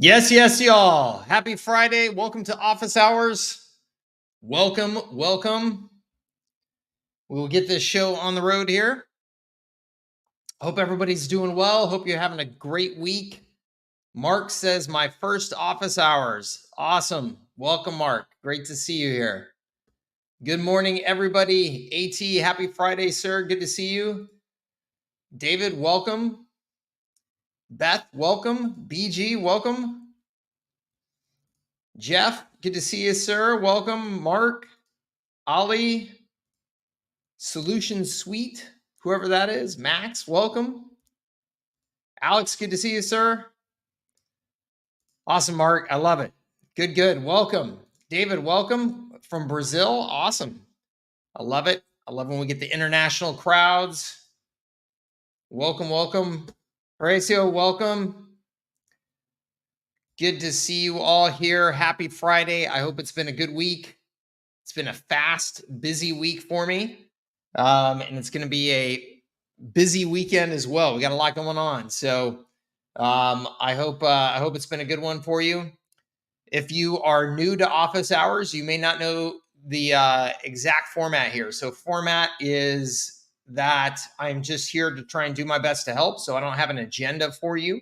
Yes, yes, y'all. Happy Friday. Welcome to office hours. Welcome, welcome. We'll get this show on the road here. Hope everybody's doing well. Hope you're having a great week. Mark says, my first office hours. Awesome. Welcome, Mark. Great to see you here. Good morning, everybody. AT, happy Friday, sir. Good to see you. David, welcome. Beth, welcome. BG, welcome. Jeff, good to see you, sir. Welcome. Mark, Ali, Solution Suite, whoever that is. Max, welcome. Alex, good to see you, sir. Awesome, Mark. I love it. Good, good. Welcome. David, welcome from Brazil. Awesome. I love it. I love when we get the international crowds. Welcome, welcome. Horacio, welcome. Good to see you all here. Happy Friday. I hope it's been a good week. It's been a fast, busy week for me. And it's going to be a busy weekend as well. We got a lot going on. So I hope it's been a good one for you. If you are new to office hours, you may not know the exact format here. So format is that I'm just here to try and do my best to help. So I don't have an agenda for you.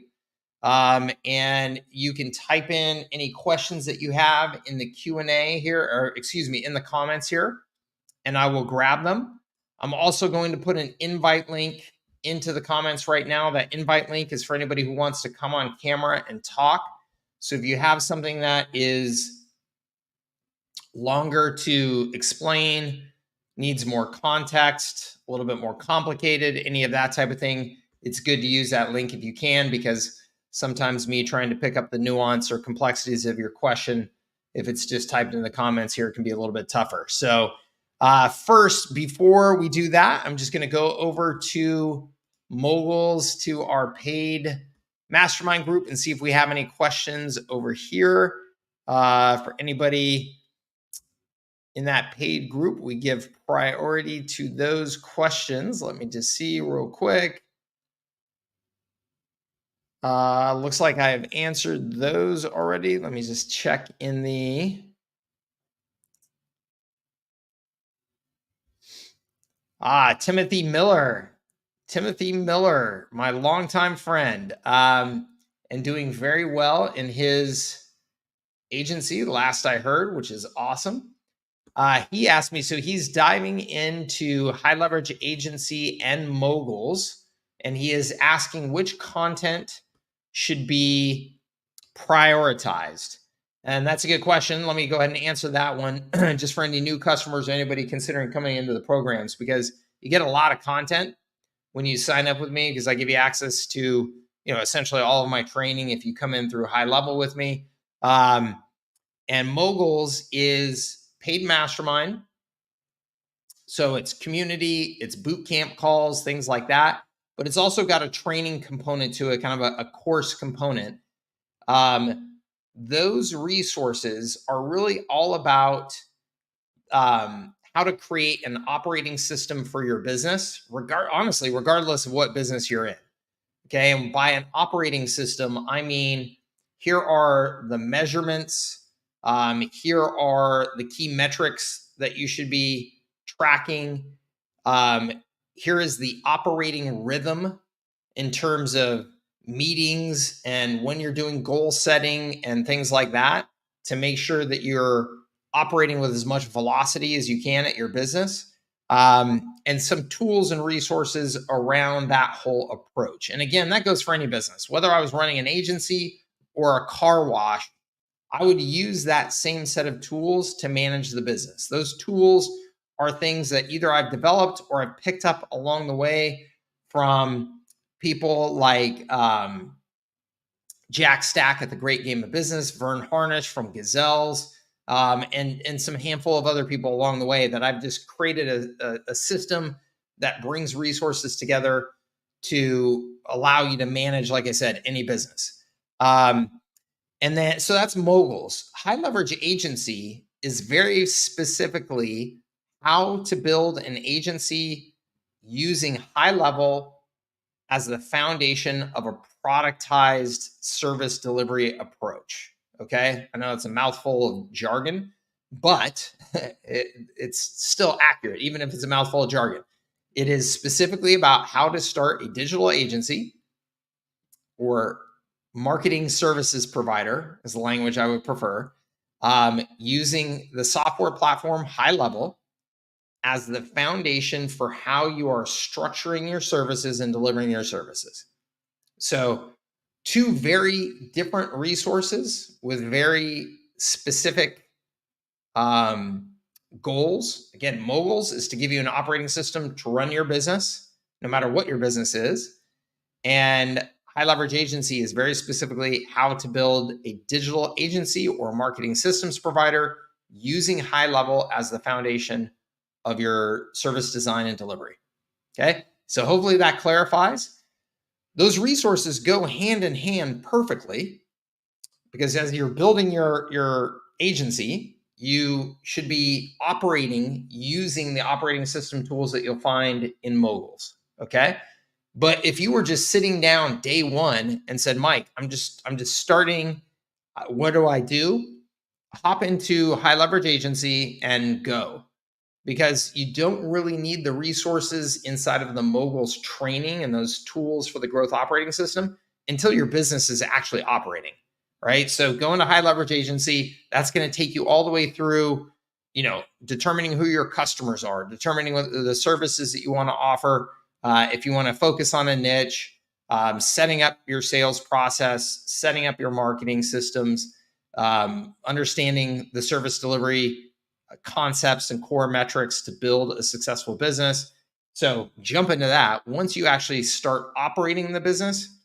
And you can type in any questions that you have in the Q&A here, or excuse me, in the comments here, and I will grab them. I'm also going to put an invite link into the comments right now. That invite link is for anybody who wants to come on camera and talk. So if you have something that is longer to explain, needs more context, a little bit more complicated, any of that type of thing, it's good to use that link if you can, because sometimes me trying to pick up the nuance or complexities of your question, if it's just typed in the comments here, it can be a little bit tougher. So first, before we do that, I'm just going to go over to Moguls, to our paid mastermind group, and see if we have any questions over here. For anybody in that paid group, we give priority to those questions. Let me just see real quick. Looks like I have answered those already. Let me just check in the... Timothy Miller. Timothy Miller, my longtime friend, and doing very well in his agency, last I heard, which is awesome. He asked me, so he's diving into high leverage agency and moguls, and he is asking which content should be prioritized. And that's a good question. Let me go ahead and answer that one just for any new customers or anybody considering coming into the programs, because you get a lot of content when you sign up with me, because I give you access to, essentially all of my training if you come in through HighLevel with me. And Moguls is paid mastermind. So it's community, it's boot camp calls, things like that. But it's also got a training component to it, kind of a course component. Those resources are really all about how to create an operating system for your business, honestly, regardless of what business you're in. Okay. And by an operating system, I mean, here are the measurements. Here are the key metrics that you should be tracking. Here is the operating rhythm in terms of meetings and when you're doing goal setting and things like that, to make sure that you're operating with as much velocity as you can at your business, and some tools and resources around that whole approach. And again, that goes for any business. Whether I was running an agency or a car wash, I would use that same set of tools to manage the business. Those tools are things that either I've developed or I've picked up along the way from people like Jack Stack at the Great Game of Business, Vern Harnish from Gazelles, and some handful of other people along the way, that I've just created a system that brings resources together to allow you to manage, like I said, any business. And then, so that's Moguls. High leverage agency is very specifically how to build an agency using HighLevel as the foundation of a productized service delivery approach. Okay. I know it's a mouthful of jargon, but it's still accurate, even if it's a mouthful of jargon. It is specifically about how to start a digital agency or marketing services provider, is the language I would prefer, using the software platform HighLevel as the foundation for how you are structuring your services and delivering your services. So, two very different resources with very specific goals. Again, Moguls is to give you an operating system to run your business, no matter what your business is. And High Leverage Agency is very specifically how to build a digital agency or marketing systems provider using HighLevel as the foundation of your service design and delivery. Okay, so hopefully that clarifies. Those resources go hand in hand perfectly, because as you're building your agency, you should be operating using the operating system tools that you'll find in Moguls. Okay. But if you were just sitting down day one and said, Mike, I'm just starting, what do I do? Hop into High Leverage Agency and go. Because you don't really need the resources inside of the Moguls training and those tools for the growth operating system until your business is actually operating, right? So going to High Leverage Agency, that's going to take you all the way through, determining who your customers are, determining what the services that you want to offer. If you want to focus on a niche, setting up your sales process, setting up your marketing systems, understanding the service delivery concepts and core metrics to build a successful business. So jump into that. Once you actually start operating the business,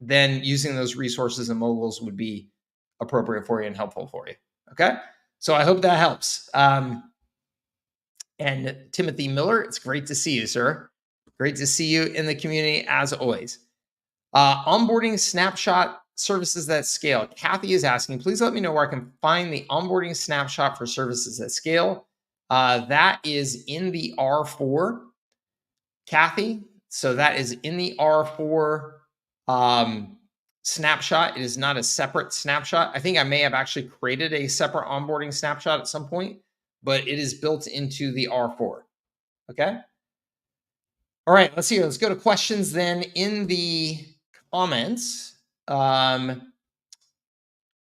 then using those resources and Moguls would be appropriate for you and helpful for you. Okay. So I hope that helps. And Timothy Miller, it's great to see you, sir. Great to see you in the community as always. Onboarding snapshot services that scale. Kathy is asking, please let me know where I can find the onboarding snapshot for services that scale. That is in the R4, Kathy. So that is in the R4 snapshot. It is not a separate snapshot. I think I may have actually created a separate onboarding snapshot at some point, but it is built into the R4. Okay. All right, let's see. Let's go to questions then in the comments. Beth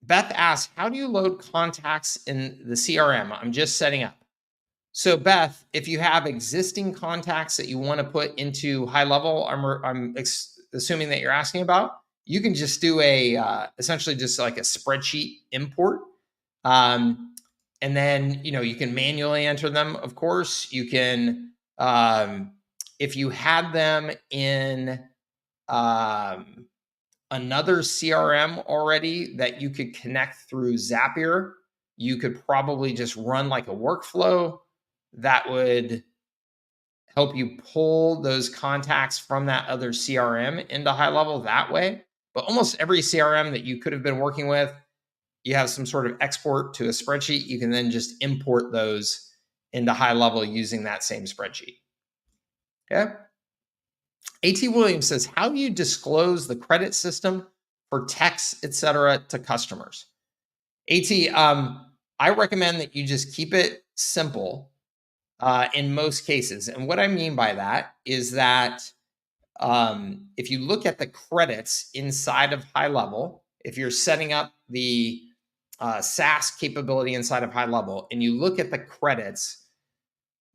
asks, how do you load contacts in the CRM? I'm just setting up. So Beth, if you have existing contacts that you want to put into HighLevel, I'm assuming that you're asking about, you can just do essentially just like a spreadsheet import. And then, you can manually enter them. Of course, you can, if you had them in another CRM already that you could connect through Zapier, you could probably just run like a workflow that would help you pull those contacts from that other CRM into HighLevel that way. But almost every CRM that you could have been working with, you have some sort of export to a spreadsheet. You can then just import those into HighLevel using that same spreadsheet. Okay. A.T. Williams says, how do you disclose the credit system for texts, et cetera, to customers? A.T., I recommend that you just keep it simple in most cases. And what I mean by that is that if you look at the credits inside of HighLevel, if you're setting up the SaaS capability inside of HighLevel and you look at the credits,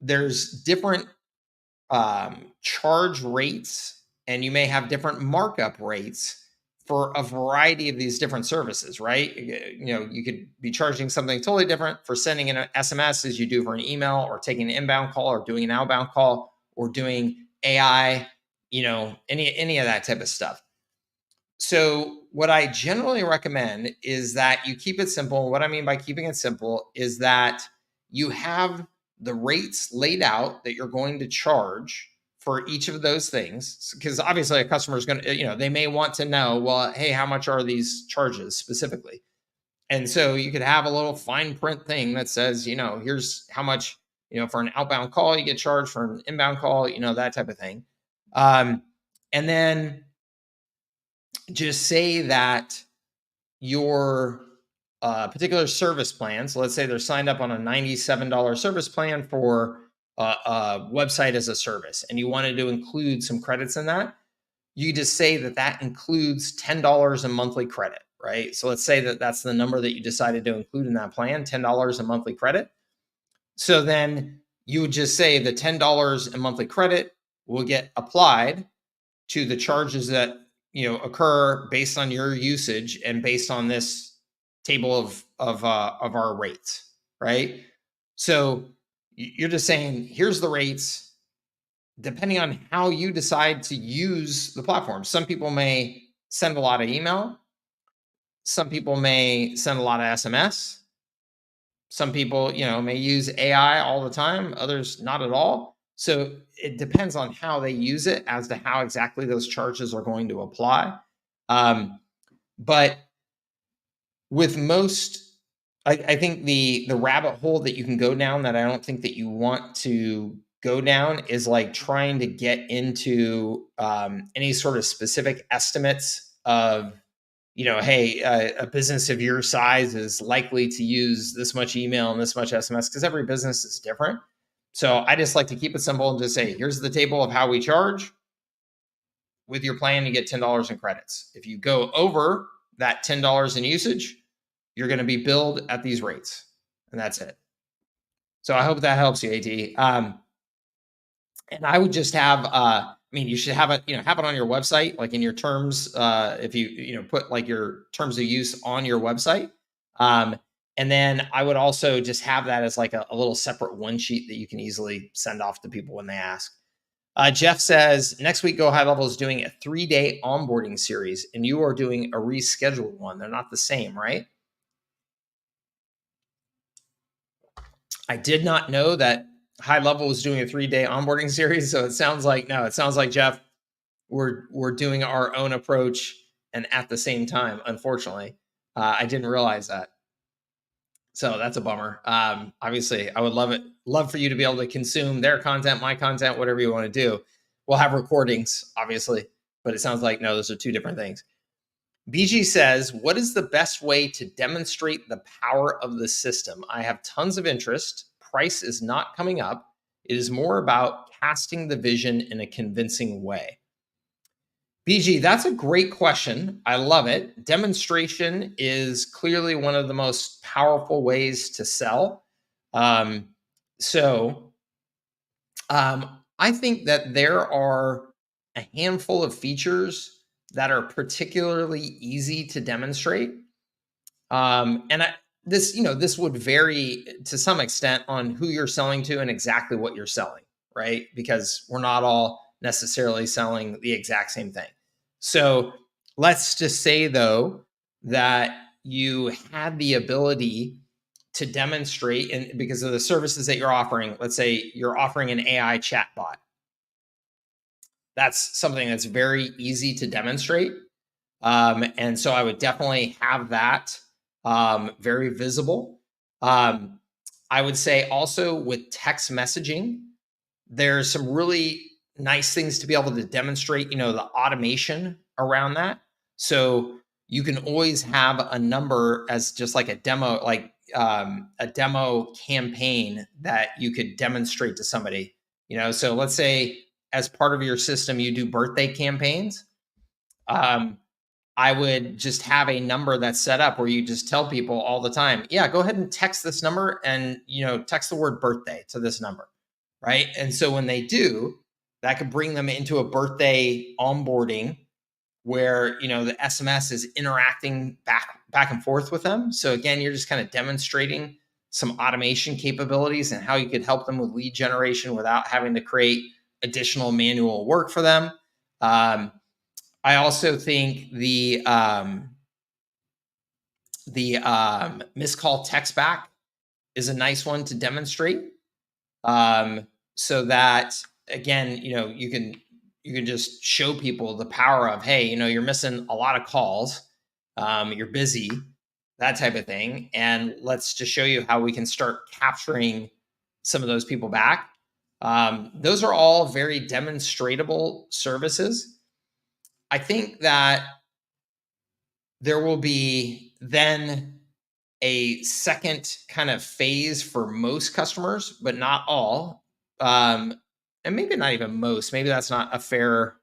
there's different charge rates, and you may have different markup rates for a variety of these different services, right? You could be charging something totally different for sending an SMS as you do for an email, or taking an inbound call, or doing an outbound call, or doing AI, any of that type of stuff. So what I generally recommend is that you keep it simple. What I mean by keeping it simple is that you have the rates laid out that you're going to charge for each of those things, because obviously a customer is going to, they may want to know, well, hey, how much are these charges specifically? And so you could have a little fine print thing that says, here's how much, for an outbound call you get charged, for an inbound call, that type of thing. And then just say that your particular service plan, so let's say they're signed up on a $97 service plan for a website as a service, and you wanted to include some credits in that, you just say that that includes $10 a monthly credit, right? So let's say that that's the number that you decided to include in that plan, $10 a monthly credit. So then you would just say the $10 a monthly credit will get applied to the charges that occur based on your usage and based on this table of our rates, right? So you're just saying, here's the rates, depending on how you decide to use the platform. Some people may send a lot of email. Some people may send a lot of SMS. Some people, may use AI all the time, others not at all. So it depends on how they use it as to how exactly those charges are going to apply. But with most, I think the rabbit hole that you can go down that I don't think that you want to go down is like trying to get into any sort of specific estimates of, hey, a business of your size is likely to use this much email and this much SMS, because every business is different. So I just like to keep it simple and just say, here's the table of how we charge. With your plan, you get $10 in credits. If you go over that $10 in usage, you're going to be billed at these rates, and that's it. So I hope that helps you, AT. And I would just have, you should have it, have it on your website, like in your terms, if you put like your terms of use on your website. And then I would also just have that as like a little separate one sheet that you can easily send off to people when they ask. Jeff says, next week, Go High Level is doing a 3-day onboarding series, and you are doing a rescheduled one. They're not the same, right? I did not know that High Level was doing a 3-day onboarding series. So it sounds like, Jeff, we're doing our own approach and at the same time, unfortunately. I didn't realize that. So that's a bummer. Obviously, I would love for you to be able to consume their content, my content, whatever you want to do. We'll have recordings, obviously, but it sounds like, no, those are two different things. BG says, what is the best way to demonstrate the power of the system? I have tons of interest. Price is not coming up. It is more about casting the vision in a convincing way. BG, that's a great question. I love it. Demonstration is clearly one of the most powerful ways to sell. I think that there are a handful of features that are particularly easy to demonstrate. This would vary to some extent on who you're selling to and exactly what you're selling, right? Because we're not all necessarily selling the exact same thing. So let's just say, though, that you had the ability to demonstrate, and because of the services that you're offering, let's say you're offering an AI chatbot. That's something that's very easy to demonstrate. And so I would definitely have that very visible. I would say also with text messaging, there's some really nice things to be able to demonstrate, the automation around that. So you can always have a number as just like a demo, like a demo campaign that you could demonstrate to somebody, so let's say as part of your system, you do birthday campaigns. I would just have a number that's set up where you just tell people all the time, yeah, go ahead and text this number and, text the word birthday to this number. Right. And so when they do, that could bring them into a birthday onboarding where, the SMS is interacting back and forth with them. So again, you're just kind of demonstrating some automation capabilities and how you could help them with lead generation without having to create additional manual work for them. I also think the missed call text back is a nice one to demonstrate. So that again, you can just show people the power of, hey, you're missing a lot of calls, you're busy, that type of thing, and let's just show you how we can start capturing some of those people back. Those are all very demonstratable services. I think that there will be then a second kind of phase for most customers, but not all. And maybe not even most. Maybe that's not a fair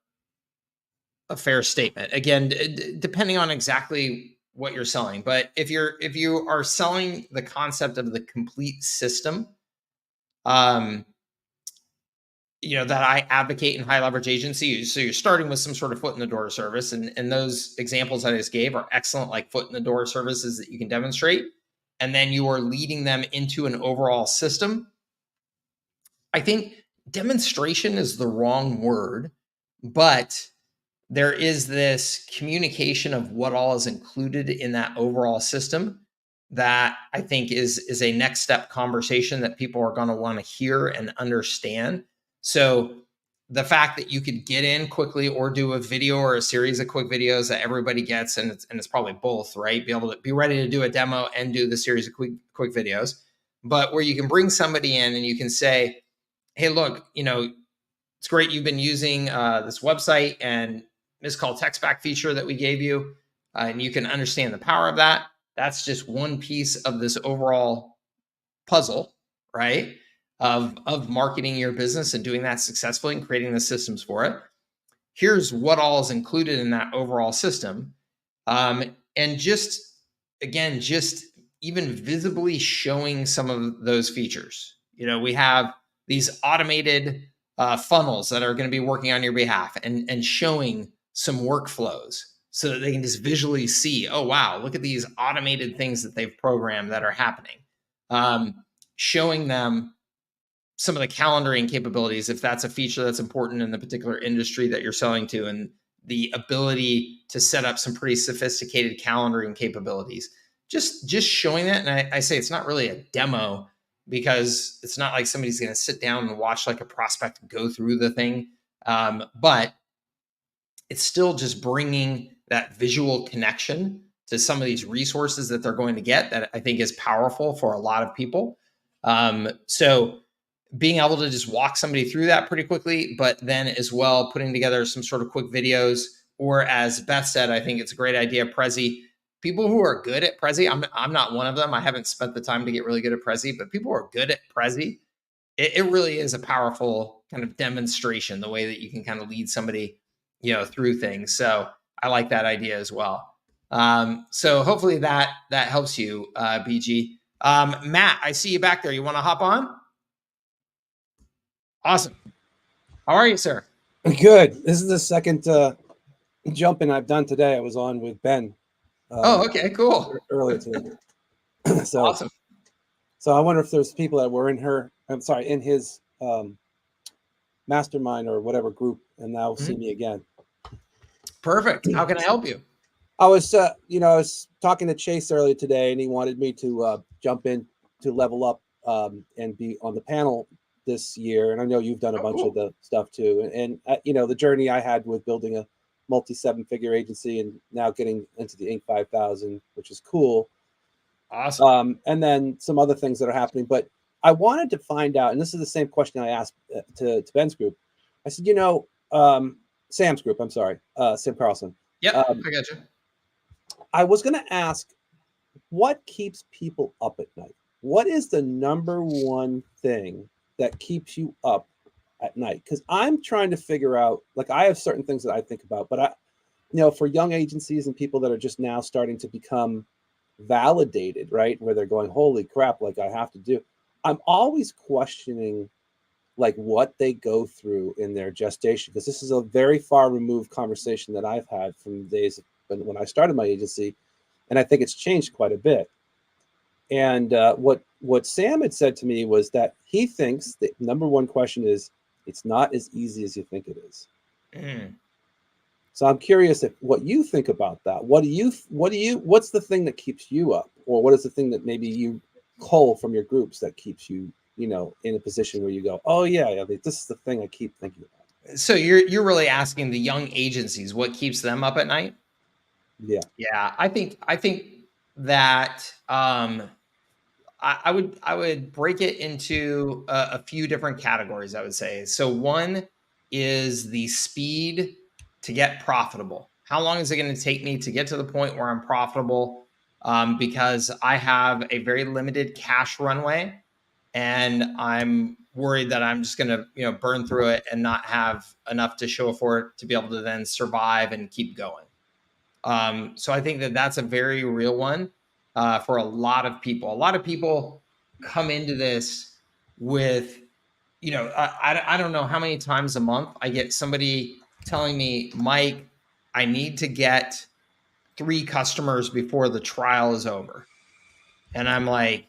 statement. Again, depending on exactly what you're selling. But if you are selling the concept of the complete system, um, that I advocate in high leverage agency. So you're starting with some sort of foot in the door service. And those examples I just gave are excellent, like foot in the door services that you can demonstrate. And then you are leading them into an overall system. I think demonstration is the wrong word, but there is this communication of what all is included in that overall system that I think is a next step conversation that people are going to want to hear and understand. So the fact that you could get in quickly or do a video or a series of quick videos that everybody gets, and it's probably both, right? Be able to be ready to do a demo and do the series of quick videos, but where you can bring somebody in and you can say, hey, look, it's great you've been using this website and missed call text back feature that we gave you, and you can understand the power of that. That's just one piece of this overall puzzle, right? Of marketing your business and doing that successfully and creating the systems for it. Here's what all is included in that overall system. And just even visibly showing some of those features. We have these automated funnels that are going to be working on your behalf and showing some workflows so that they can just visually see, oh, wow, look at these automated things that they've programmed that are happening. Showing them some of the calendaring capabilities, if that's a feature that's important in the particular industry that you're selling to, and the ability to set up some pretty sophisticated calendaring capabilities. Just showing that. And I say it's not really a demo, because it's not like somebody's going to sit down and watch like a prospect go through the thing. But it's still just bringing that visual connection to some of these resources that they're going to get, that I think is powerful for a lot of people. So being able to just walk somebody through that pretty quickly, but then as well putting together some sort of quick videos, or as Beth said, I think it's a great idea, Prezi. People who are good at Prezi, I'm not one of them. I haven't spent the time to get really good at Prezi, but people who are good at Prezi, it really is a powerful kind of demonstration, the way that you can kind of lead somebody, through things. So I like that idea as well. So hopefully that helps you, BG. Matt, I see you back there. You want to hop on? Awesome. How are you, sir? Good. This is the second jumping I've done today. I was on with Ben. Okay, cool. Earlier today. So awesome. So I wonder if there's people that were in his mastermind or whatever group, and now see me again. Perfect. How can I help you? I was, I was talking to Chase earlier today, and he wanted me to jump in to level up and be on the panel this year. And I know you've done a bunch of the stuff too. And the journey I had with building a multi-7-figure agency and now getting into the Inc. 5000, which is cool. Awesome. And then some other things that are happening. But I wanted to find out, and this is the same question I asked to Ben's group. I said, Sam's group, I'm sorry, Sam Carlson. Yep, I got you. I was going to ask, what keeps people up at night? What is the number one thing that keeps you up at night? Because I'm trying to figure out, like, I have certain things that I think about, but for young agencies and people that are just now starting to become validated, right, where they're going, holy crap, like I have to do, I'm always questioning like what they go through in their gestation, because this is a very far removed conversation that I've had from the days when I started my agency, and I think it's changed quite a bit. And what Sam had said to me was that he thinks the number one question is, it's not as easy as you think it is. So I'm curious what you think about that. What's the thing that keeps you up, or what is the thing that maybe you cull from your groups that keeps you, in a position where you go, oh yeah, this is the thing I keep thinking about. So you're really asking the young agencies what keeps them up at night? Yeah. I think that I would break it into a few different categories, I would say. So one is the speed to get profitable? How long is it going to take me to get to the point where I'm profitable? Because I have a very limited cash runway, and I'm worried that I'm just going to, burn through it and not have enough to show for it to be able to then survive and keep going. So I think that that's a very real one for a lot of people. A lot of people come into this with, I don't know how many times a month I get somebody telling me, Mike, I need to get 3 customers before the trial is over. And I'm like,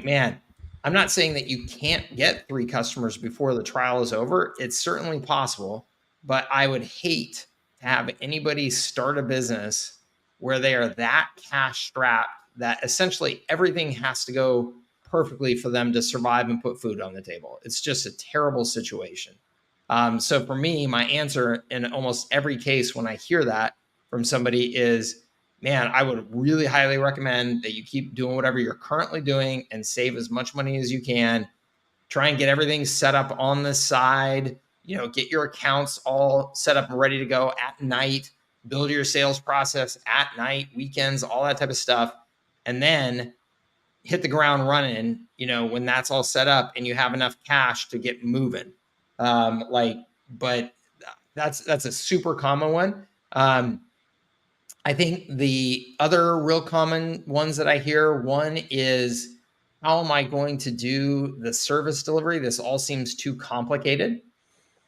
man, I'm not saying that you can't get 3 customers before the trial is over. It's certainly possible, but I would hate to have anybody start a business where they are that cash strapped that essentially everything has to go perfectly for them to survive and put food on the table. It's just a terrible situation. So for me, my answer in almost every case when I hear that from somebody is, man, I would really highly recommend that you keep doing whatever you're currently doing and save as much money as you can. Try and get everything set up on the side, get your accounts all set up and ready to go at night, build your sales process at night, weekends, all that type of stuff. And then hit the ground running, when that's all set up and you have enough cash to get moving. But that's a super common one. I think the other real common ones that I hear, one is, how am I going to do the service delivery? This all seems too complicated.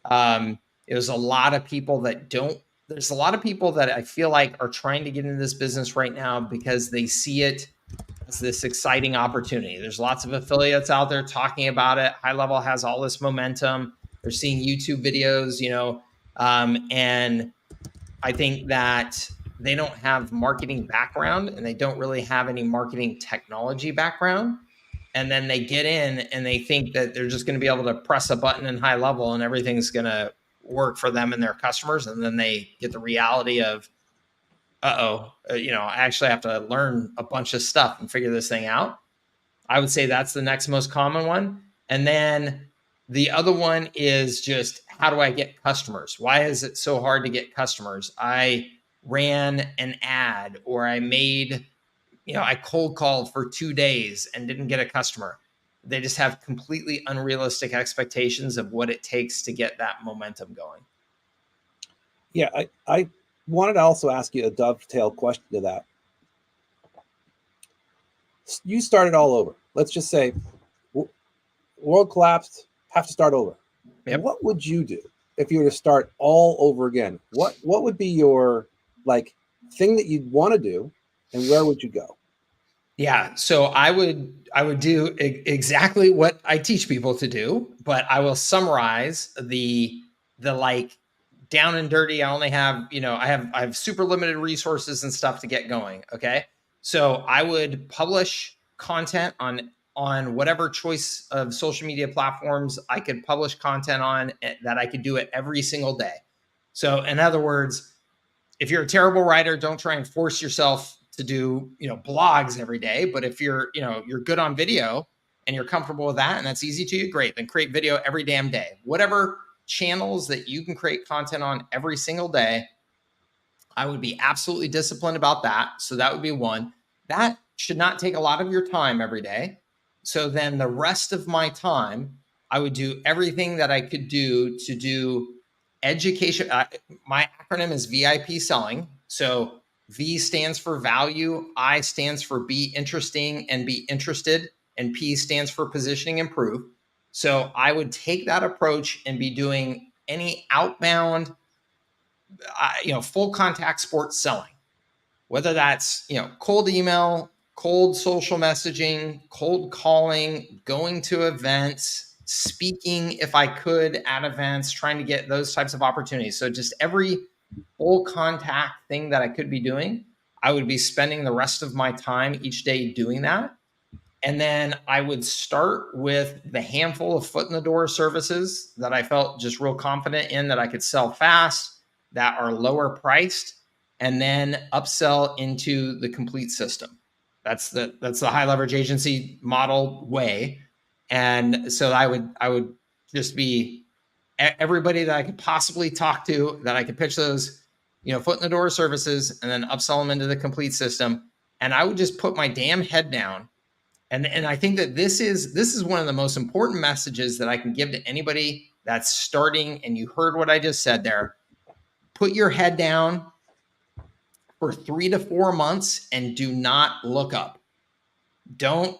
There's a lot of people that I feel like are trying to get into this business right now because they see it as this exciting opportunity. There's lots of affiliates out there talking about it. HighLevel has all this momentum. They're seeing YouTube videos, and I think that they don't have marketing background and they don't really have any marketing technology background. And then they get in and they think that they're just going to be able to press a button in HighLevel and everything's going to work for them and their customers. And then they get the reality of, I actually have to learn a bunch of stuff and figure this thing out. I would say that's the next most common one. And then the other one is just, how do I get customers? Why is it so hard to get customers? I ran an ad, or I made, I cold called for 2 days and didn't get a customer. They just have completely unrealistic expectations of what it takes to get that momentum going. Yeah, I wanted to also ask you a dovetail question to that. You started all over. Let's just say world collapsed, have to start over. Yep. What would you do if you were to start all over again? What would be your thing that you'd want to do, and where would you go? Yeah, so I would do exactly what I teach people to do, but I will summarize the down and dirty. I only have, I have super limited resources and stuff to get going. Okay. So I would publish content on whatever choice of social media platforms I could publish content on, that I could do it every single day. So in other words, if you're a terrible writer, don't try and force yourself to do, blogs every day. But if you're good on video and you're comfortable with that and that's easy to you, great. Then create video every damn day. Whatever channels that you can create content on every single day, I would be absolutely disciplined about that. So that would be one. That should not take a lot of your time every day. So then the rest of my time, I would do everything that I could do to do education. My acronym is VIP selling. So V stands for value, I stands for be interesting and be interested, and P stands for positioning and prove. So I would take that approach and be doing any outbound, full contact sports selling, whether that's, cold email, cold social messaging, cold calling, going to events, speaking if I could at events, trying to get those types of opportunities. So just every full contact thing that I could be doing, I would be spending the rest of my time each day doing that. And then I would start with the handful of foot in the door services that I felt just real confident in, that I could sell fast, that are lower priced, and then upsell into the complete system. That's the high leverage agency model way. And so I would just be everybody that I could possibly talk to, that I could pitch those, foot in the door services, and then upsell them into the complete system. And I would just put my damn head down. And I think that this is one of the most important messages that I can give to anybody that's starting. And you heard what I just said there. Put your head down for 3 to 4 months and do not look up. Don't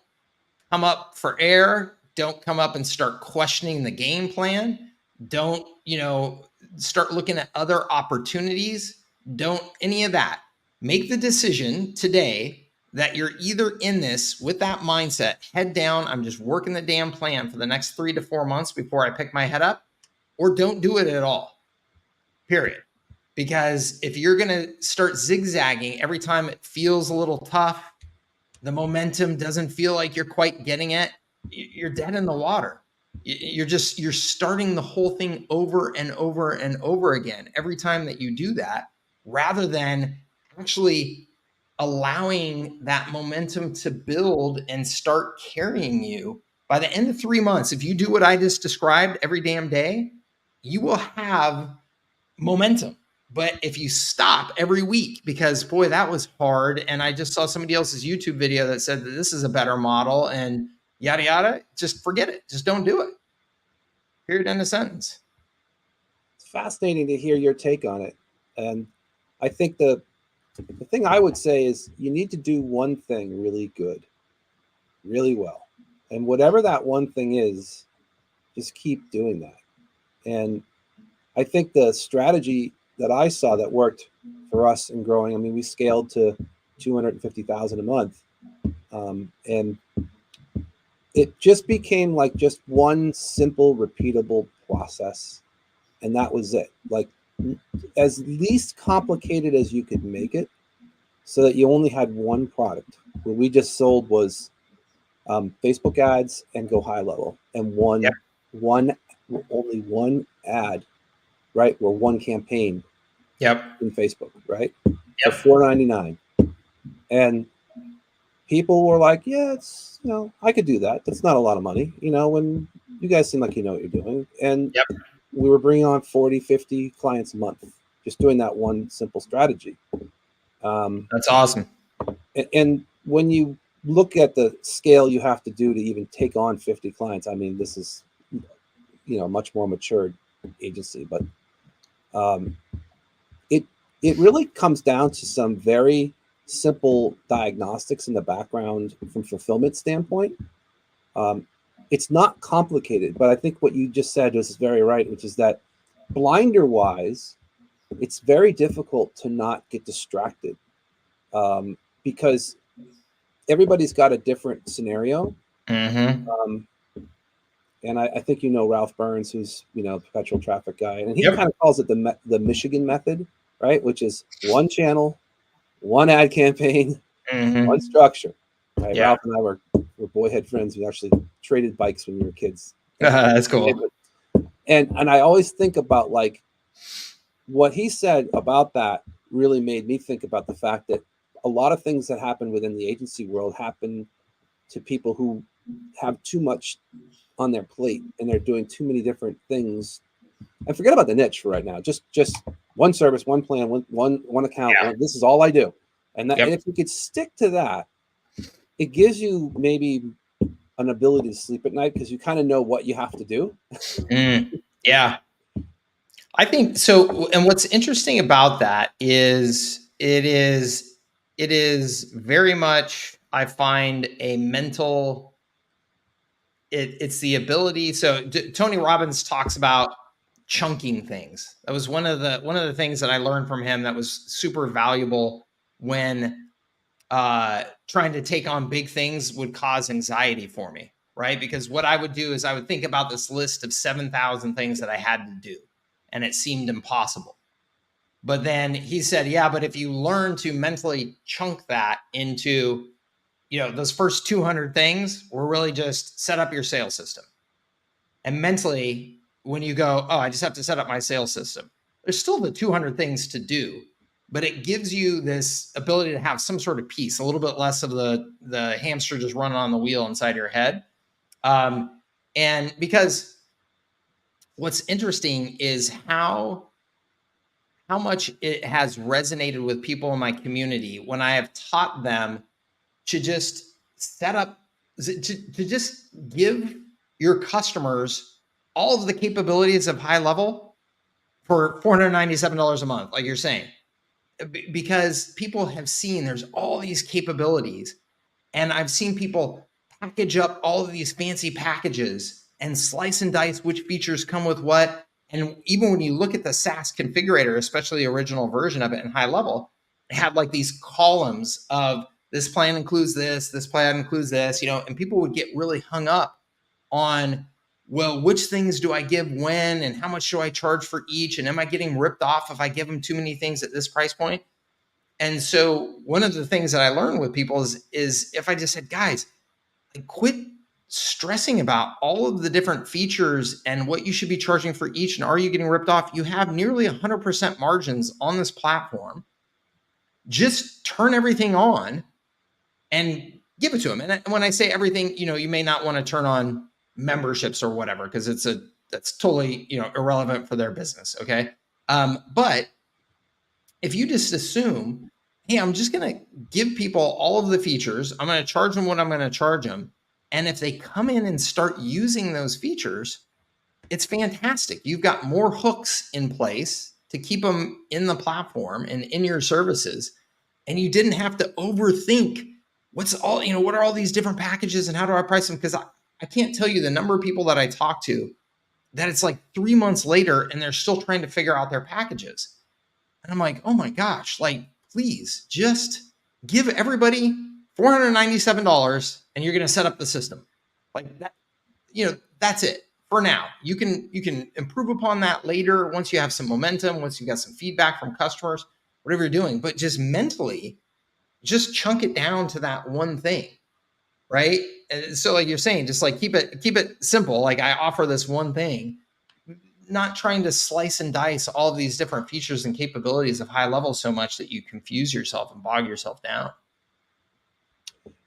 come up for air. Don't come up and start questioning the game plan. Don't, start looking at other opportunities. Don't any of that. Make the decision today that you're either in this with that mindset, head down, I'm just working the damn plan for the next 3 to 4 months before I pick my head up, or don't do it at all. Period. Because if you're going to start zigzagging every time it feels a little tough, the momentum doesn't feel like you're quite getting it, you're dead in the water. You're starting the whole thing over and over and over again every time that you do that, rather than actually allowing that momentum to build and start carrying you. By the end of 3 months, if you do what I just described every damn day, you will have momentum. But if you stop every week because, boy, that was hard, and I just saw somebody else's YouTube video that said that this is a better model and yada, yada, just forget it. Just don't do it. Period. End of sentence. It's fascinating to hear your take on it. And I think the thing I would say is you need to do one thing really good, really well. And whatever that one thing is, just keep doing that. And I think the strategy that I saw that worked for us in growing, I mean, we scaled to 250,000 a month. And it just became like just one simple, repeatable process. And that was it. Like as least complicated as you could make it, so that you only had one product. What we just sold was Facebook ads and go HighLevel, and only one ad, right? Or one campaign. Yep. In Facebook, right? Yep. For $4.99. And people were like, yeah, it's, I could do that. That's not a lot of money, when you guys seem like you know what you're doing. And yep. We were bringing on 40, 50 clients a month, just doing that one simple strategy. That's awesome. And when you look at the scale you have to do to even take on 50 clients, I mean, this is, much more matured agency, but it really comes down to some very simple diagnostics in the background from fulfillment standpoint. It's not complicated, but I think what you just said is very right, which is that blinder wise, it's very difficult to not get distracted because everybody's got a different scenario. Mm-hmm. And I think Ralph Burns, who's perpetual traffic guy, and he kind of calls it the Michigan method, right? Which is one channel, one ad campaign, one structure. Right? Yeah. Ralph and I were boyhood friends. We actually traded bikes when we were kids. That's cool. And I always think about like what he said about that really made me think about the fact that a lot of things that happen within the agency world happen to people who have too much on their plate and they're doing too many different things. And forget about the niche for right now. Just one service, one plan, one account. Yeah. This is all I do. And that, and if you could stick to that, it gives you maybe an ability to sleep at night because you kind of know what you have to do. Yeah. I think so. And what's interesting about that is it is very much, I find, a mental, it's the ability. So Tony Robbins talks about chunking things. That was one of the things that I learned from him that was super valuable when trying to take on big things would cause anxiety for me, right? Because what I would do is I would think about this list of 7,000 things that I had to do, and it seemed impossible. But then he said, yeah, but if you learn to mentally chunk that into, those first 200 things were really just set up your sales system. And mentally, when you go, oh, I just have to set up my sales system, there's still the 200 things to do, but it gives you this ability to have some sort of peace, a little bit less of the hamster just running on the wheel inside your head. And because what's interesting is how much it has resonated with people in my community when I have taught them to just set up, to just give your customers all of the capabilities of HighLevel for $497 a month, like you're saying, because people have seen there's all these capabilities. And I've seen people package up all of these fancy packages and slice and dice which features come with what. And even when you look at the SaaS configurator, especially the original version of it in HighLevel, it had like these columns of this plan includes this plan includes this, and people would get really hung up on, well, which things do I give when, and how much do I charge for each? And am I getting ripped off if I give them too many things at this price point? And so one of the things that I learned with people is if I just said, guys, quit stressing about all of the different features and what you should be charging for each, and are you getting ripped off? You have nearly 100% margins on this platform. Just turn everything on and give it to them. And when I say everything, you may not want to turn on memberships or whatever, because that's totally, irrelevant for their business. Okay. But if you just assume, hey, I'm just going to give people all of the features, I'm going to charge them what I'm going to charge them. And if they come in and start using those features, it's fantastic. You've got more hooks in place to keep them in the platform and in your services. And you didn't have to overthink what are all these different packages and how do I price them? Because I can't tell you the number of people that I talk to that it's like 3 months later and they're still trying to figure out their packages. And I'm like, oh my gosh, please just give everybody $497 and you're going to set up the system. Like that, that's it for now. You can improve upon that later once you have some momentum, once you got some feedback from customers, whatever you're doing, but just mentally, just chunk it down to that one thing, right? And so like you're saying, just keep it simple. Like I offer this one thing, not trying to slice and dice all of these different features and capabilities of HighLevel so much that you confuse yourself and bog yourself down.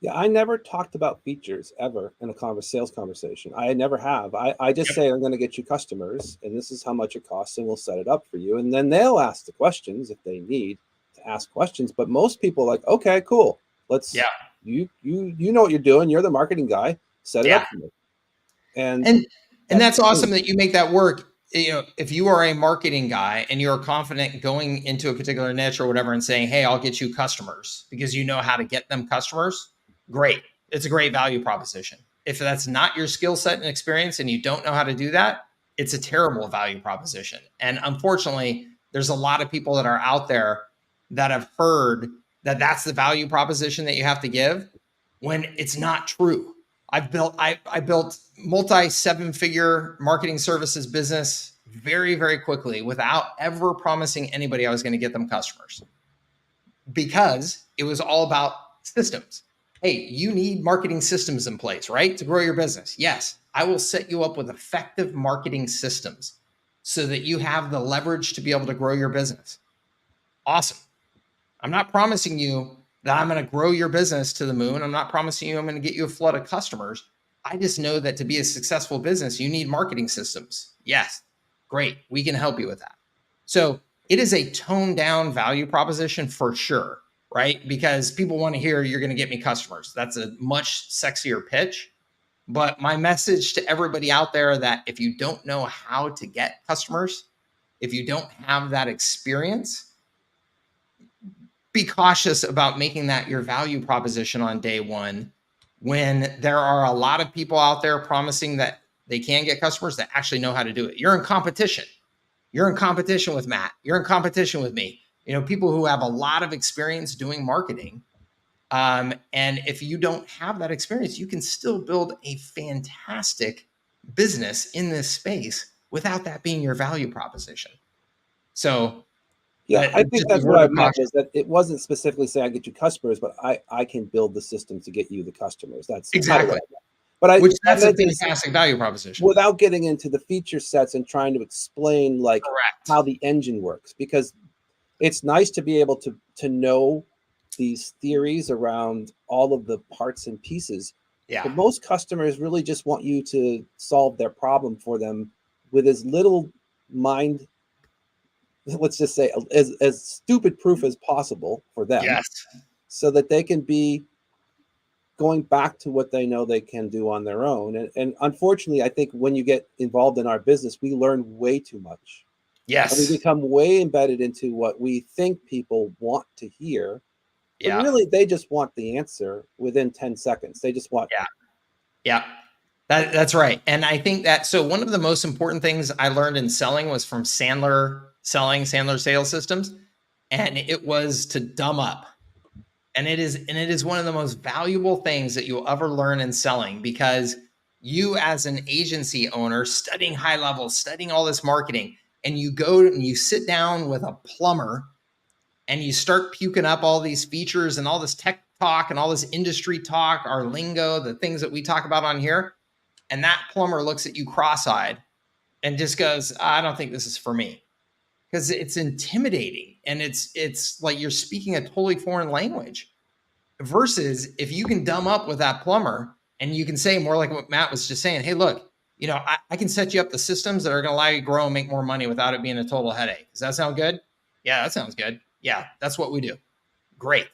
Yeah, I never talked about features ever in a sales conversation. I never have. I just say, I'm going to get you customers, and this is how much it costs, and we'll set it up for you. And then they'll ask the questions if they need to ask questions. But most people are like, okay, cool. Let's, you know what you're doing. You're the marketing guy. Set it up for me. And that's awesome that you make that work. If you are a marketing guy and you're confident going into a particular niche or whatever and saying, hey, I'll get you customers because you know how to get them customers, great. It's a great value proposition. If that's not your skill set and experience and you don't know how to do that, it's a terrible value proposition. And unfortunately, there's a lot of people that are out there that have heard that that's the value proposition that you have to give when it's not true. I built multi-7-figure marketing services business very, very quickly without ever promising anybody I was going to get them customers, because it was all about systems. Hey, you need marketing systems in place, right? To grow your business. Yes, I will set you up with effective marketing systems so that you have the leverage to be able to grow your business. Awesome. I'm not promising you that I'm going to grow your business to the moon. I'm not promising you I'm going to get you a flood of customers. I just know that to be a successful business, you need marketing systems. Yes, great. We can help you with that. So it is a toned down value proposition for sure, right? Because people want to hear you're going to get me customers. That's a much sexier pitch. But my message to everybody out there, that if you don't know how to get customers, if you don't have that experience, be cautious about making that your value proposition on day one, when there are a lot of people out there promising that they can get customers that actually know how to do it. You're in competition. You're in competition with Matt. You're in competition with me. People who have a lot of experience doing marketing. And if you don't have that experience, you can still build a fantastic business in this space without that being your value proposition. So yeah, I think that's what I meant, was that it wasn't specifically saying I get you customers, but I can build the system to get you the customers. That's exactly. But that's a fantastic value proposition. Without getting into the feature sets and trying to explain how the engine works, because it's nice to be able to know these theories around all of the parts and pieces. Yeah. But most customers really just want you to solve their problem for them with as little mind, let's just say, as stupid proof as possible for them, Yes. so that they can be going back to what they know they can do on their own. And unfortunately, I think when you get involved in our business, we learn way too much. And we Yes. become way embedded into what we think people want to hear. But Yeah. really, they just want the answer within 10 seconds. They just want. Yeah. Yeah. That's right. And I think that, so one of the most important things I learned in selling was from Sandler Sales Systems. And it was to dumb up. And it is one of the most valuable things that you'll ever learn in selling, because you, as an agency owner, studying HighLevel, studying all this marketing, and you go and you sit down with a plumber and you start puking up all these features and all this tech talk and all this industry talk, our lingo, the things that we talk about on here. And that plumber looks at you cross-eyed and just goes, I don't think this is for me. Because it's intimidating, and it's like you're speaking a totally foreign language. Versus if you can dumb up with that plumber and you can say more like what Matt was just saying, hey, look, I can set you up the systems that are going to allow you to grow and make more money without it being a total headache. Does that sound good? Yeah, that sounds good. Yeah, that's what we do. Great.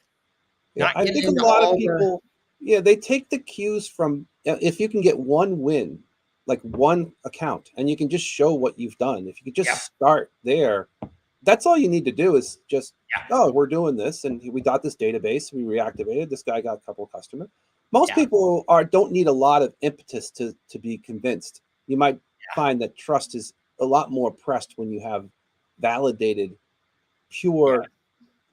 Yeah, Not I getting think a into lot of all the, people, yeah, they take the cues from, if you can get one win, like one account, and you can just show what you've done. If you could just yeah, start there, that's all you need to do is just, yeah, oh, we're doing this, and we got this database, we reactivated. This guy got a couple of customers. Most yeah, people don't need a lot of impetus to be convinced. You might find that trust is a lot more pressed when you have validated, yeah, pure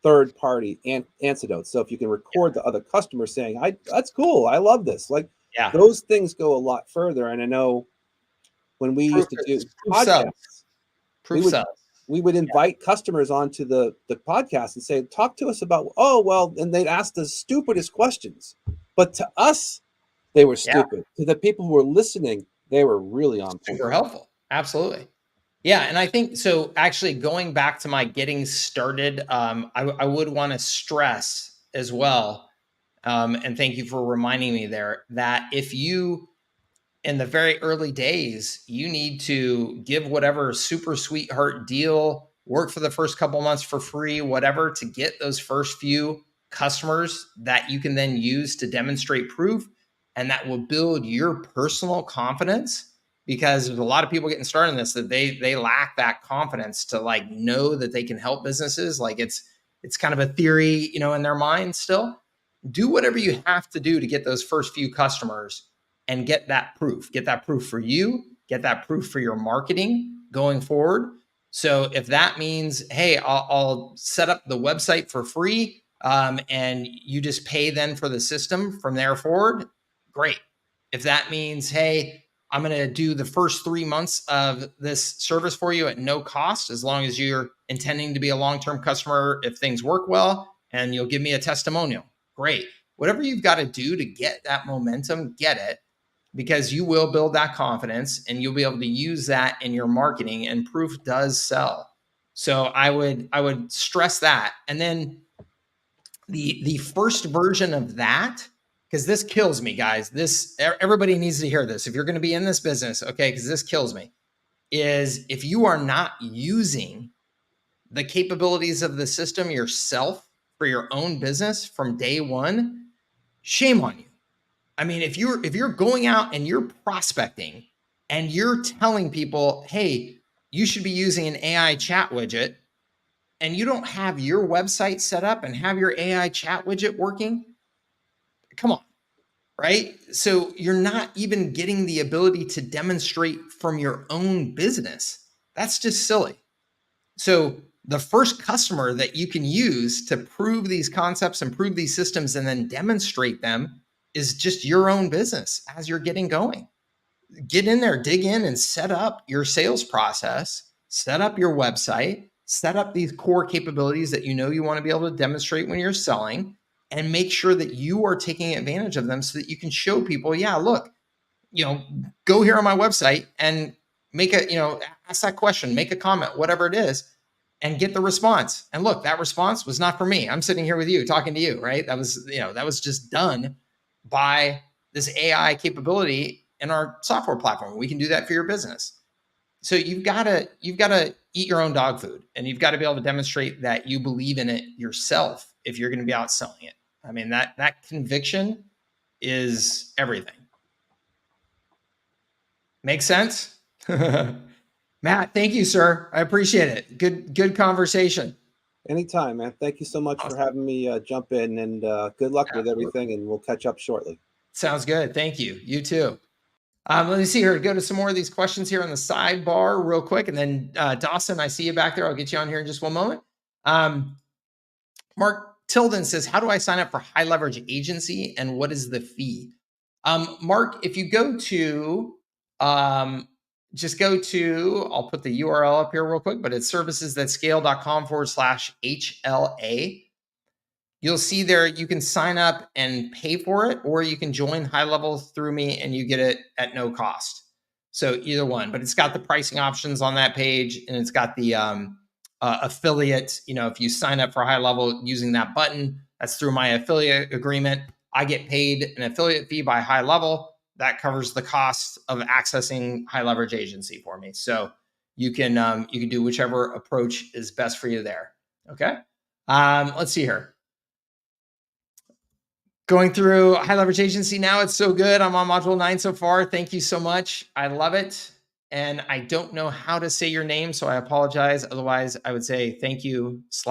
third party antidotes. So if you can record the other customer saying, that's cool, I love this. Like, yeah. those things go a lot further. And I know when we Proof, used to do proof sells. podcasts, we Proof would sells. invite customers onto the podcast and say, talk to us about, oh, well, and they'd ask the stupidest questions. But to us, they were Yeah, stupid. To the people who were listening, they were really on point. super helpful. Absolutely. Yeah, and I think so. Actually, going back to my getting started, I would want to stress as well, and thank you for reminding me there, that if you, in the very early days, you need to give whatever super sweetheart deal, work for the first couple months for free, whatever, to get those first few customers that you can then use to demonstrate proof, and that will build your personal confidence. Because there's a lot of people getting started in this that they lack that confidence to like know that they can help businesses. Like it's kind of a theory, in their mind still. Do whatever you have to do to get those first few customers and get that proof. Get that proof for you, get that proof for your marketing going forward. So if that means, hey, I'll set up the website for free, and you just pay then for the system from there forward, great. If that means, hey, I'm going to do the first 3 months of this service for you at no cost, as long as you're intending to be a long-term customer, if things work well, and you'll give me a testimonial, great. Whatever you've got to do to get that momentum, get it, because you will build that confidence and you'll be able to use that in your marketing, and proof does sell. So I would stress that. And then the first version of that, because this kills me, guys. This, everybody needs to hear this if you're going to be in this business, okay? Because this kills me. Is if you are not using the capabilities of the system yourself for your own business from day one, shame on you. I mean, if you're going out and you're prospecting and you're telling people, hey, you should be using an AI chat widget, and you don't have your website set up and have your AI chat widget working, come on, right? So you're not even getting the ability to demonstrate from your own business. That's just silly. So the first customer that you can use to prove these concepts and prove these systems and then demonstrate them is just your own business as you're getting going. Get in there, dig in, and set up your sales process, set up your website, set up these core capabilities that you want to be able to demonstrate when you're selling, and make sure that you are taking advantage of them so that you can show people, yeah, look, go here on my website and make a, ask that question, make a comment, whatever it is, and get the response. And look, that response was not for me. I'm sitting here with you, talking to you, right? That was just done by this AI capability in our software platform. We can do that for your business. So you've got to eat your own dog food, and you've got to be able to demonstrate that you believe in it yourself if you're going to be out selling it. I mean, that conviction is everything. Makes sense? Matt, thank you, sir. I appreciate it. Good conversation. Anytime, man. Thank you so much for having me jump in, and good luck with everything, and we'll catch up shortly. Sounds good. Thank you. You too. Let me see here. Go to some more of these questions here on the sidebar real quick. And then Dawson, I see you back there. I'll get you on here in just one moment. Mark Tilden says, how do I sign up for high leverage agency and what is the fee? Mark, if you go to, just go to, I'll put the URL up here real quick, but it's servicesthatscale.com/HLA. You'll see there, you can sign up and pay for it, or you can join HighLevel through me and you get it at no cost. So either one, but it's got the pricing options on that page, and it's got the affiliate. If you sign up for HighLevel using that button, that's through my affiliate agreement. I get paid an affiliate fee by HighLevel. That covers the cost of accessing high leverage agency for me. So you can do whichever approach is best for you there. Okay. Let's see here. Going through high leverage agency now. It's so good. I'm on module 9 so far. Thank you so much. I love it. And I don't know how to say your name, so I apologize. Otherwise, I would say thank you /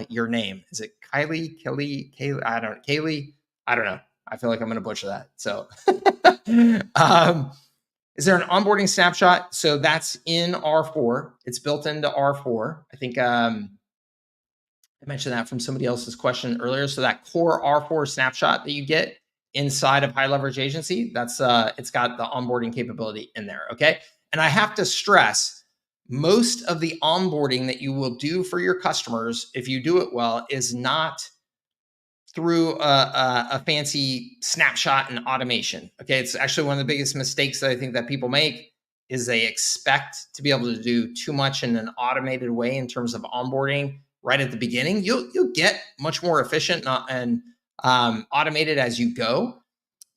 your name. Is it Kylie, Kelly, Kaylee? Kaylee? I don't know. I feel like I'm going to butcher that. So is there an onboarding snapshot? So that's in R4. It's built into R4. I think I mentioned that from somebody else's question earlier. So that core R4 snapshot that you get inside of high leverage agency, that's it's got the onboarding capability in there. Okay. And I have to stress, most of the onboarding that you will do for your customers, if you do it well, is not through a fancy snapshot and automation. Okay. It's actually one of the biggest mistakes that I think that people make is they expect to be able to do too much in an automated way in terms of onboarding right at the beginning. You'll get much more efficient and automated as you go.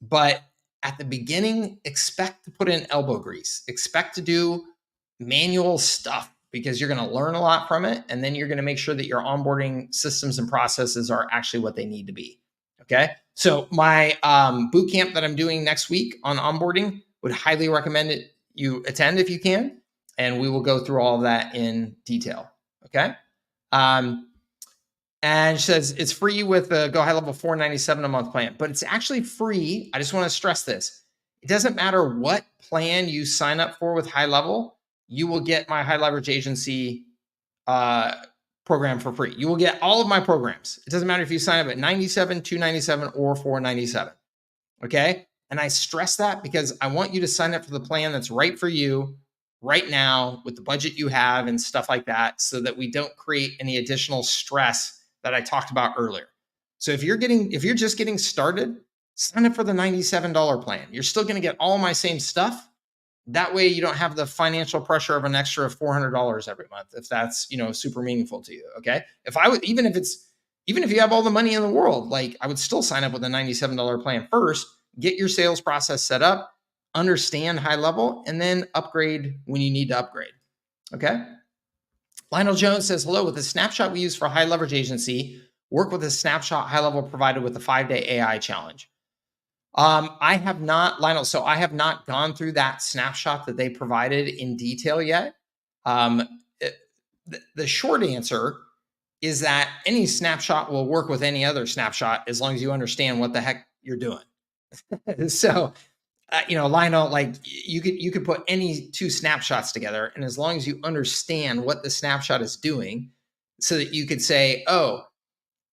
But at the beginning, expect to put in elbow grease. Expect to do manual stuff because you're going to learn a lot from it. And then you're going to make sure that your onboarding systems and processes are actually what they need to be. Okay. So my boot camp that I'm doing next week on onboarding, would highly recommend it you attend if you can. And we will go through all of that in detail. Okay. And she says it's free with the Go High Level $497 a month plan, but it's actually free. I just want to stress this. It doesn't matter what plan you sign up for with High Level, you will get my high leverage agency program for free. You will get all of my programs. It doesn't matter if you sign up at $97, $297, or $497. Okay. And I stress that because I want you to sign up for the plan that's right for you right now with the budget you have and stuff like that, so that we don't create any additional stress that I talked about earlier. So if you're just getting started, sign up for the $97 plan. You're still going to get all my same stuff. That way you don't have the financial pressure of an extra $400 every month, if that's, super meaningful to you. Okay. Even if you have all the money in the world, like, I would still sign up with a $97 plan first, get your sales process set up, understand high level, and then upgrade when you need to upgrade. Okay. Lionel Jones says, hello, with the snapshot we use for high leverage agency, work with a snapshot high level provided with the 5-day AI challenge. I have not, Lionel, so I have not gone through that snapshot that they provided in detail yet. The short answer is that any snapshot will work with any other snapshot as long as you understand what the heck you're doing. So, Lionel, like, you could put any two snapshots together, and as long as you understand what the snapshot is doing, so that you could say, oh,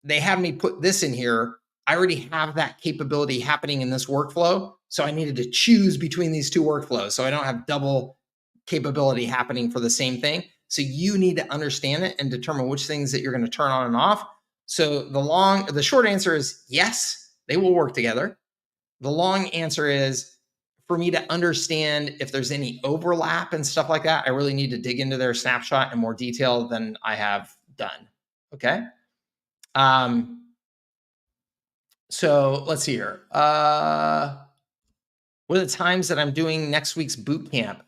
they have me put this in here. I already have that capability happening in this workflow. So I needed to choose between these two workflows. So I don't have double capability happening for the same thing. So you need to understand it and determine which things that you're going to turn on and off. So the short answer is yes, they will work together. The long answer is, for me to understand if there's any overlap and stuff like that, I really need to dig into their snapshot in more detail than I have done. Okay. So let's see here. What are the times that I'm doing next week's boot camp?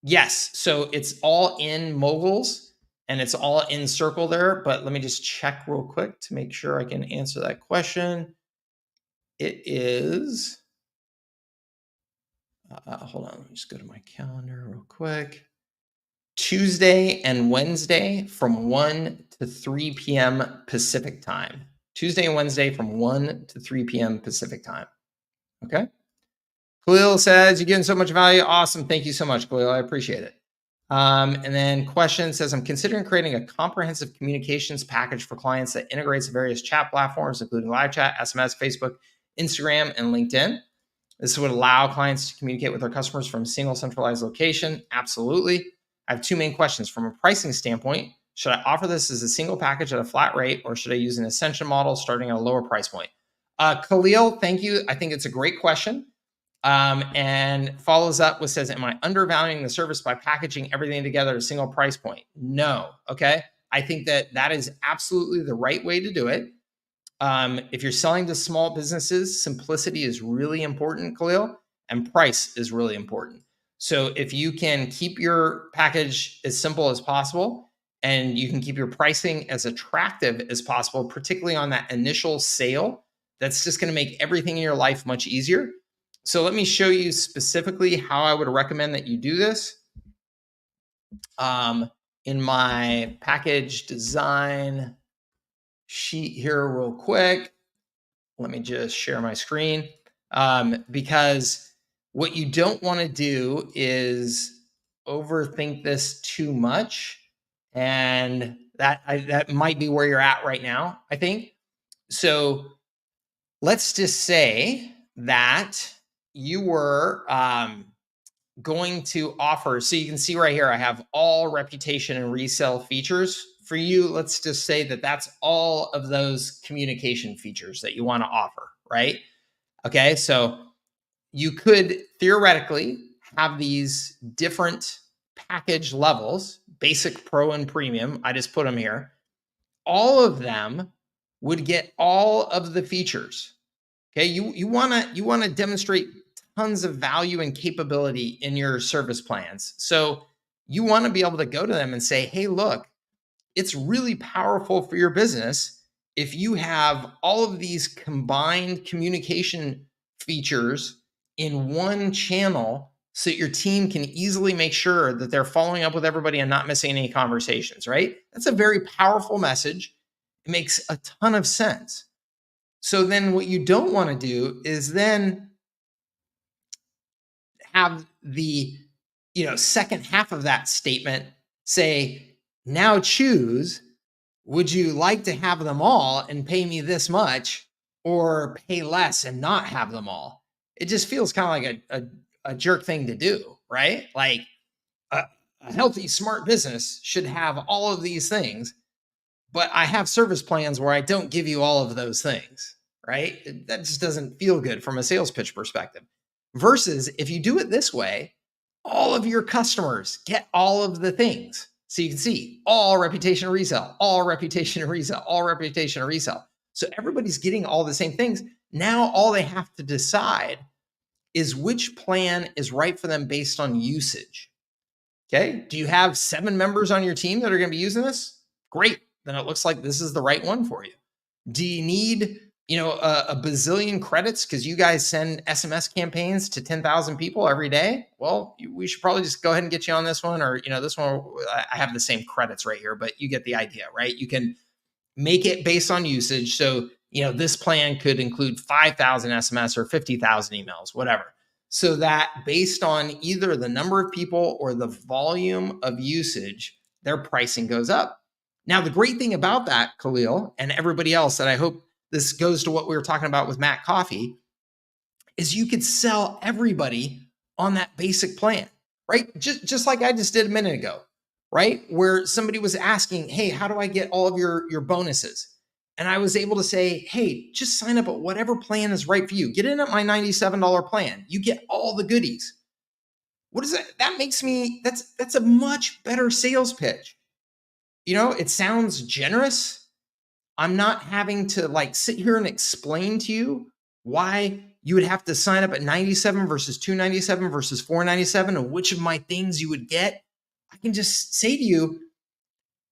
Yes. So it's all in Moguls and it's all in Circle there. But let me just check real quick to make sure I can answer that question. It is, hold on, let me just go to my calendar real quick. Tuesday and Wednesday from 1 to 3 p.m. Pacific time. Tuesday and Wednesday from 1 to 3 p.m. Pacific time. Okay. Khalil says, you're getting so much value. Awesome. Thank you so much, Khalil. I appreciate it. And then question says, I'm considering creating a comprehensive communications package for clients that integrates various chat platforms, including live chat, SMS, Facebook, Instagram, and LinkedIn. This would allow clients to communicate with their customers from a single centralized location. Absolutely. I have two main questions. From a pricing standpoint, should I offer this as a single package at a flat rate, or should I use an ascension model starting at a lower price point? Khalil, thank you. I think it's a great question. And follows up with says, am I undervaluing the service by packaging everything together at a single price point? No. Okay. I think that is absolutely the right way to do it. If you're selling to small businesses, simplicity is really important, Khalil, and price is really important. So if you can keep your package as simple as possible and you can keep your pricing as attractive as possible, particularly on that initial sale, that's just going to make everything in your life much easier. So let me show you specifically how I would recommend that you do this. In my package design sheet here real quick, let me just share my screen, because what you don't want to do is overthink this too much. And that might be where you're at right now, I think. So let's just say that you were going to offer, so you can see right here, I have all reputation and resell features. For you, let's just say that that's all of those communication features that you want to offer, right? Okay, so you could theoretically have these different package levels, basic, pro, and premium. I just put them here. All of them would get all of the features. Okay, you want to demonstrate tons of value and capability in your service plans. So you want to be able to go to them and say, hey, look, it's really powerful for your business if you have all of these combined communication features in one channel so that your team can easily make sure that they're following up with everybody and not missing any conversations, right? That's a very powerful message. It makes a ton of sense. So then what you don't want to do is then have the second half of that statement say, now choose, would you like to have them all and pay me this much, or pay less and not have them all? It just feels kind of like a jerk thing to do, right? Like a healthy, smart business should have all of these things, but I have service plans where I don't give you all of those things, right? That just doesn't feel good from a sales pitch perspective. Versus if you do it this way, all of your customers get all of the things. So you can see all reputation and resell, all reputation and resell, all reputation and resell. So everybody's getting all the same things. Now all they have to decide is which plan is right for them based on usage. Okay. Do you have 7 members on your team that are going to be using this? Great. Then it looks like this is the right one for you. Do you need, a bazillion credits because you guys send SMS campaigns to 10,000 people every day? Well, we should probably just go ahead and get you on this one, or, this one, I have the same credits right here, but you get the idea, right? You can make it based on usage. So, this plan could include 5,000 SMS or 50,000 emails, whatever. So that based on either the number of people or the volume of usage, their pricing goes up. Now, the great thing about that, Khalil, and everybody else, that I hope this goes to what we were talking about with Matt Coffee, is you could sell everybody on that basic plan, right? Just like I just did a minute ago, right? Where somebody was asking, hey, how do I get all of your bonuses? And I was able to say, hey, just sign up at whatever plan is right for you. Get in at my $97 plan. You get all the goodies. What is that? That makes me, that's a much better sales pitch. It sounds generous. I'm not having to sit here and explain to you why you would have to sign up at 97 versus 297 versus 497, and which of my things you would get, I can just say to you,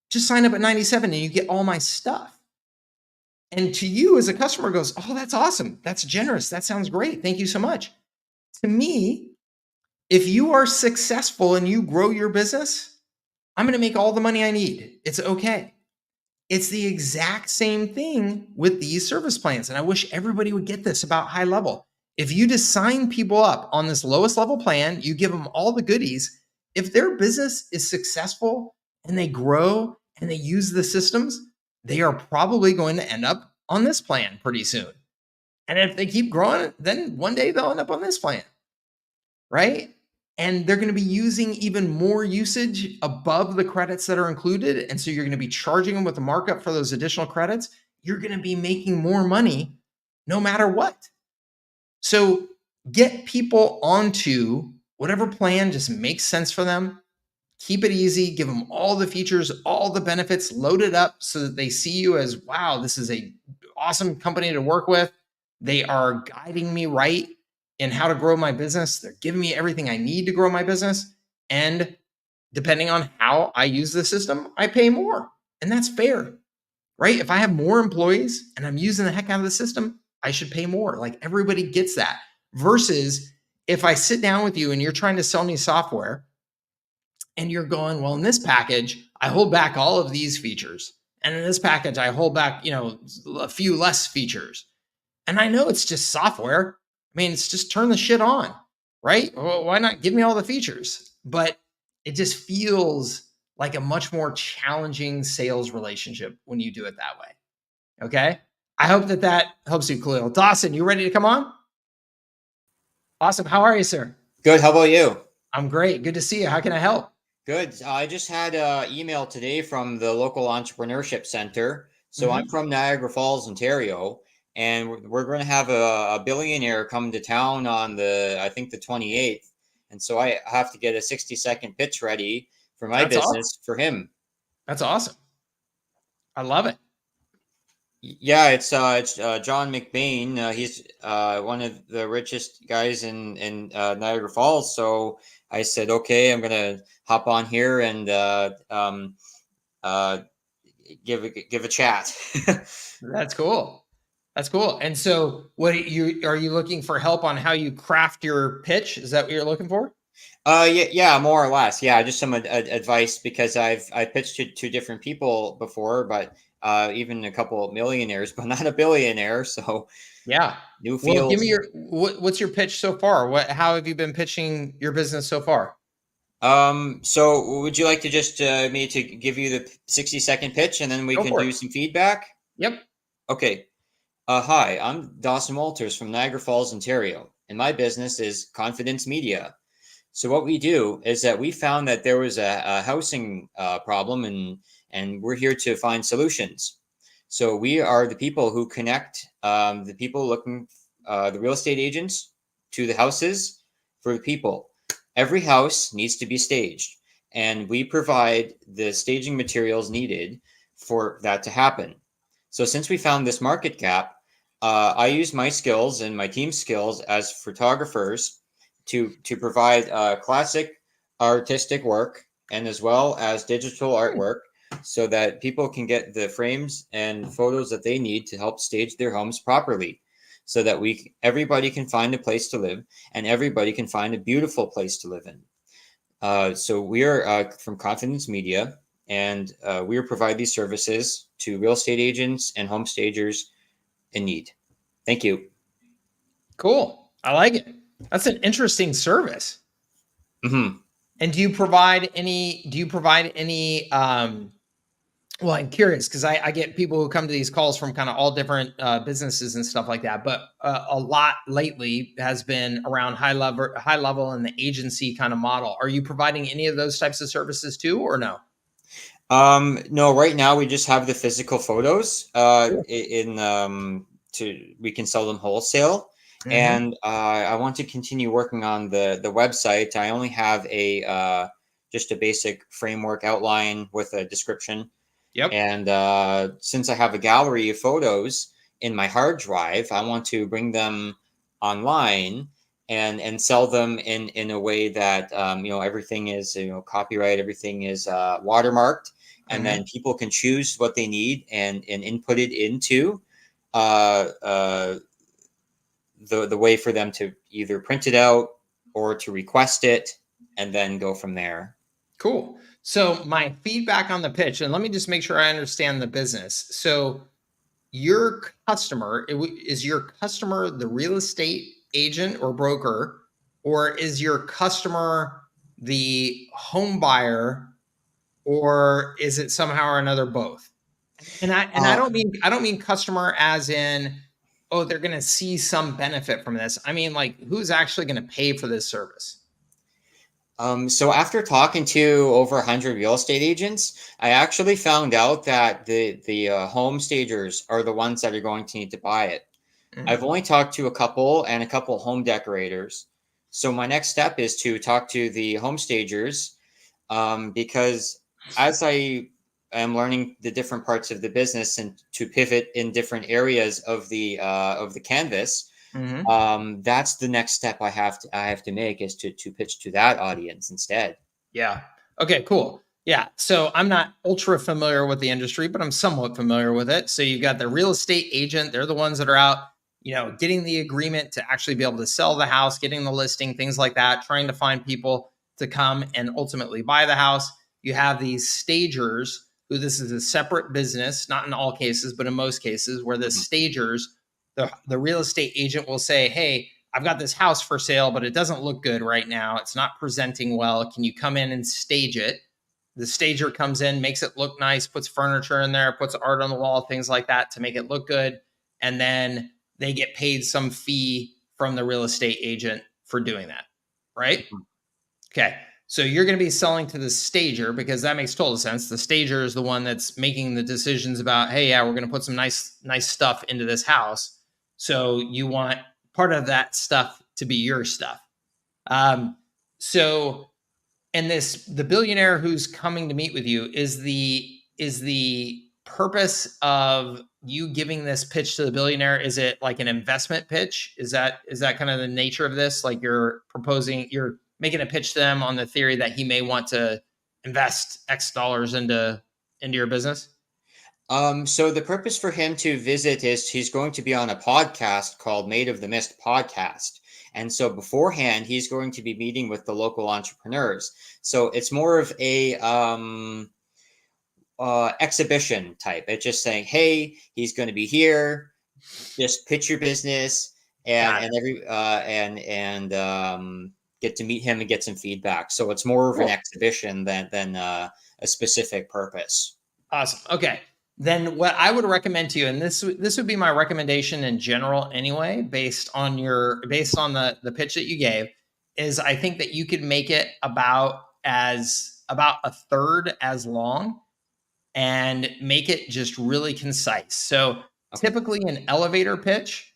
just sign up at 97 and you get all my stuff. And to you as a customer goes, oh, that's awesome. That's generous. That sounds great. Thank you so much. To me, if you are successful and you grow your business, I'm going to make all the money I need. It's okay. It's the exact same thing with these service plans. And I wish everybody would get this about HighLevel. If you just sign people up on this lowest level plan, you give them all the goodies. If their business is successful and they grow and they use the systems, they are probably going to end up on this plan pretty soon. And if they keep growing, then one day they'll end up on this plan, right? And they're going to be using even more usage above the credits that are included. And so you're going to be charging them with a markup for those additional credits. You're going to be making more money no matter what. So get people onto whatever plan just makes sense for them. Keep it easy, give them all the features, all the benefits, load it up so that they see you as, wow, this is a awesome company to work with. They are guiding me right in how to grow my business. They're giving me everything I need to grow my business. And depending on how I use the system, I pay more. And that's fair, right? If I have more employees and I'm using the heck out of the system, I should pay more. Like everybody gets that. Versus if I sit down with you and you're trying to sell me software and you're going, well, in this package, I hold back all of these features. And in this package, I hold back, a few less features. And I know it's just software. I mean, it's just turn the shit on, right? Well, why not give me all the features? But it just feels like a much more challenging sales relationship when you do it that way. Okay. I hope that helps you, Khalil. Dawson, you ready to come on? Awesome. How are you, sir? Good. How about you? I'm great. Good to see you. How can I help? Good. I just had an email today from the local entrepreneurship center. So I'm from Niagara Falls, Ontario, and we're going to have a billionaire come to town on I think the 28th. And so I have to get a 60-second pitch ready for my business for him. That's awesome. I love it. Yeah, it's John McBain. He's one of the richest guys in Niagara Falls. So I said, okay, I'm gonna hop on here and give a chat. That's cool. That's cool. And so, are you looking for help on how you craft your pitch? Is that what you're looking for? Yeah, more or less. Yeah, just some advice because I pitched to two different people before, but even a couple of millionaires, but not a billionaire. So yeah, new fields. Well, give me what's your pitch so far? How have you been pitching your business so far? So would you like to just me to give you the 60-second pitch and then we can do some feedback? Yep. Okay. Hi, I'm Dawson Walters from Niagara Falls, Ontario, and my business is Confidence Media. So what we do is that we found that there was a housing problem, and we're here to find solutions. So we are the people who connect the people looking, the real estate agents to the houses for the people. Every house needs to be staged, and we provide the staging materials needed for that to happen. So since we found this market gap, I use my skills and my team's skills as photographers to provide classic artistic work and as well as digital artwork so that people can get the frames and photos that they need to help stage their homes properly so that everybody can find a place to live and everybody can find a beautiful place to live in. So we are from Confidence Media, and we provide these services to real estate agents and home stagers in need. Thank you. Cool. I like it. That's an interesting service. Mm-hmm. And do you provide any, well, I'm curious because I get people who come to these calls from kind of all different businesses and stuff like that. But a lot lately has been around HighLevel and the agency kind of model. Are you providing any of those types of services too, or no? No, right now we just have the physical photos we can sell them wholesale. Mm-hmm. And I want to continue working on the website. I only have just a basic framework outline with a description. Yep. And since I have a gallery of photos in my hard drive, I want to bring them online and sell them in a way that everything is copyright, everything is watermarked, and then people can choose what they need and input it into the way for them to either print it out or to request it, and then go from there. Cool. So my feedback on the pitch, and let me just make sure I understand the business. So your customer, is your customer the real estate agent or broker, or is your customer the home buyer, or is it somehow or another both? And I don't mean customer as in, oh, they're going to see some benefit from this. I mean, like, who's actually going to pay for this service? So after talking to over 100 real estate agents, I actually found out that the home stagers are the ones that are going to need to buy it. I've only talked to a couple and a couple home decorators. So my next step is to talk to the home stagers, because as I am learning the different parts of the business and to pivot in different areas of the canvas, that's the next step I have to make, is to pitch to that audience instead. Yeah. Okay, cool. Yeah. So I'm not ultra familiar with the industry, but I'm somewhat familiar with it. So you've got the real estate agent. They're the ones that are out, getting the agreement to actually be able to sell the house, getting the listing, things like that, trying to find people to come and ultimately buy the house. You have these stagers who, this is a separate business, not in all cases, but in most cases, where the stagers, the real estate agent will say, hey, I've got this house for sale, but it doesn't look good right now. It's not presenting well. Can you come in and stage it? The stager comes in, makes it look nice, puts furniture in there, puts art on the wall, things like that to make it look good. And then they get paid some fee from the real estate agent for doing that, right? Okay. So you're going to be selling to the stager, because that makes total sense. The stager is the one that's making the decisions about, hey, yeah, we're going to put some nice stuff into this house. So you want part of that stuff to be your stuff. So, and the billionaire who's coming to meet with you, is the purpose of you giving this pitch to the billionaire, is it like an investment pitch? Is that kind of the nature of this? Like you're making a pitch to them on the theory that he may want to invest X dollars into your business? So the purpose for him to visit is he's going to be on a podcast called Made of the Mist podcast. And so beforehand, he's going to be meeting with the local entrepreneurs. So it's more of a exhibition type. It's just saying, hey, he's going to be here. Just pitch your business and get to meet him and get some feedback. So it's more of an exhibition than a specific purpose. Awesome. Okay. Then what I would recommend to you, and this would be my recommendation in general anyway, based on the pitch that you gave, is I think that you could make it about a third as long and make it just really concise. So typically an elevator pitch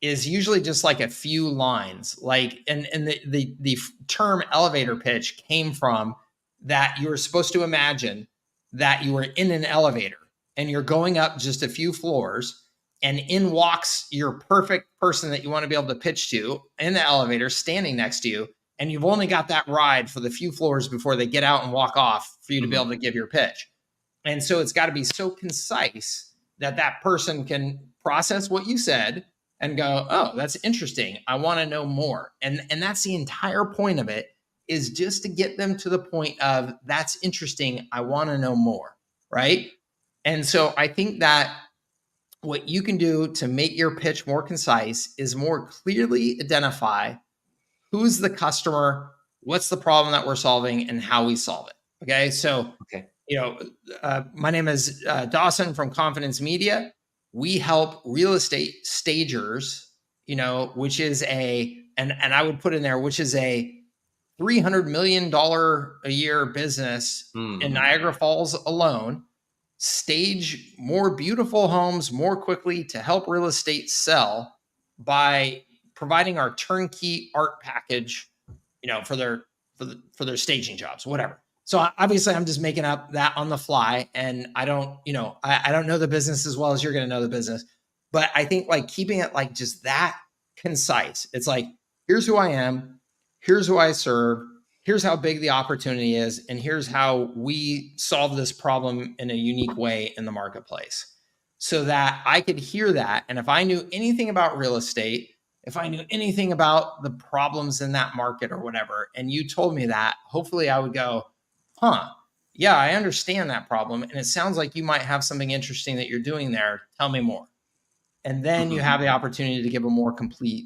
is usually just like a few lines, like, and the term elevator pitch came from that you were supposed to imagine that you were in an elevator and you're going up just a few floors, and in walks your perfect person that you want to be able to pitch to in the elevator, standing next to you. And you've only got that ride for the few floors before they get out and walk off for you to be able to give your pitch. And so it's got to be so concise that person can process what you said and go, oh, that's interesting. I want to know more. And that's the entire point of it, is just to get them to the point of, that's interesting. I want to know more. Right. And so I think that what you can do to make your pitch more concise is more clearly identify who's the customer, what's the problem that we're solving, and how we solve it. Okay. So, my name is Dawson from Confidence Media. We help real estate stagers, which is and I would put in there, which is a $300 million a year business in Niagara Falls alone, stage more beautiful homes more quickly to help real estate sell by providing our turnkey art package, for their staging jobs, whatever. So obviously I'm just making up that on the fly, and I don't, I don't know the business as well as you're going to know the business, but I think like keeping it like just that concise. It's like, here's who I am, here's who I serve, here's how big the opportunity is, and here's how we solve this problem in a unique way in the marketplace. So that I could hear that. And if I knew anything about real estate, if I knew anything about the problems in that market or whatever, and you told me that, hopefully I would go, huh, yeah, I understand that problem. And it sounds like you might have something interesting that you're doing there. Tell me more. And then you have the opportunity to give a more complete,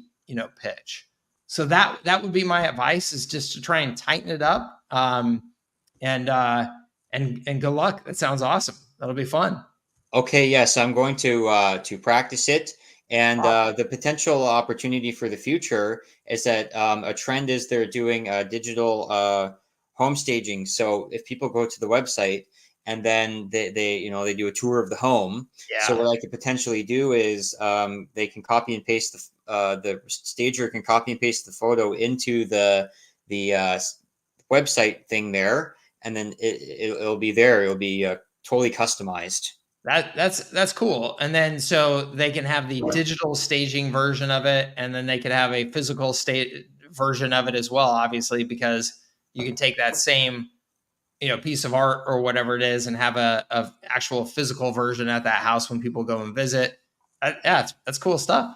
pitch. So that would be my advice, is just to try and tighten it up. And good luck. That sounds awesome. That'll be fun. Okay, yes, I'm going to practice it. And the potential opportunity for the future is that a trend is they're doing digital home staging. So if people go to the website and then they do a tour of the home. Yeah. So what I could potentially do is they can copy and paste the stager can copy and paste the photo into the website thing there, and then it'll be there. It'll be totally customized. That's cool. And then so they can have the digital staging version of it, and then they could have a physical state version of it as well, obviously, because you can take that same piece of art or whatever it is and have a actual physical version at that house when people go and visit. Yeah, that's cool stuff.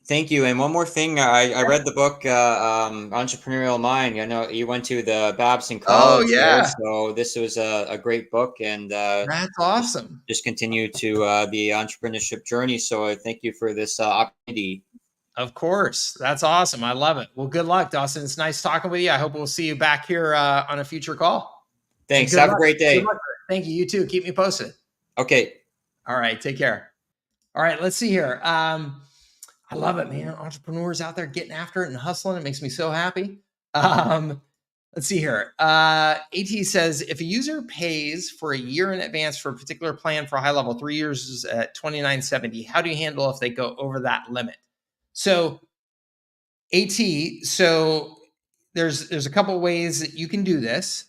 Thank you. And one more thing, I read the book Entrepreneurial Mind. I know you went to the Babson College. Oh, yeah. There, so this was a great book, and that's awesome. Just continue to the entrepreneurship journey. So I thank you for this opportunity. Of course. That's awesome. I love it. Well, good luck, Dawson. It's nice talking with you. I hope we'll see you back here on a future call. Thanks. Have a great day. Thank you. You too. Keep me posted. Okay. All right. Take care. All right. Let's see here. I love it, man. Entrepreneurs out there getting after it and hustling. It makes me so happy. Let's see here. AT says, if a user pays for a year in advance for a particular plan for HighLevel, 3 years is at $29.70. How do you handle if they go over that limit? So AT, so there's a couple of ways that you can do this.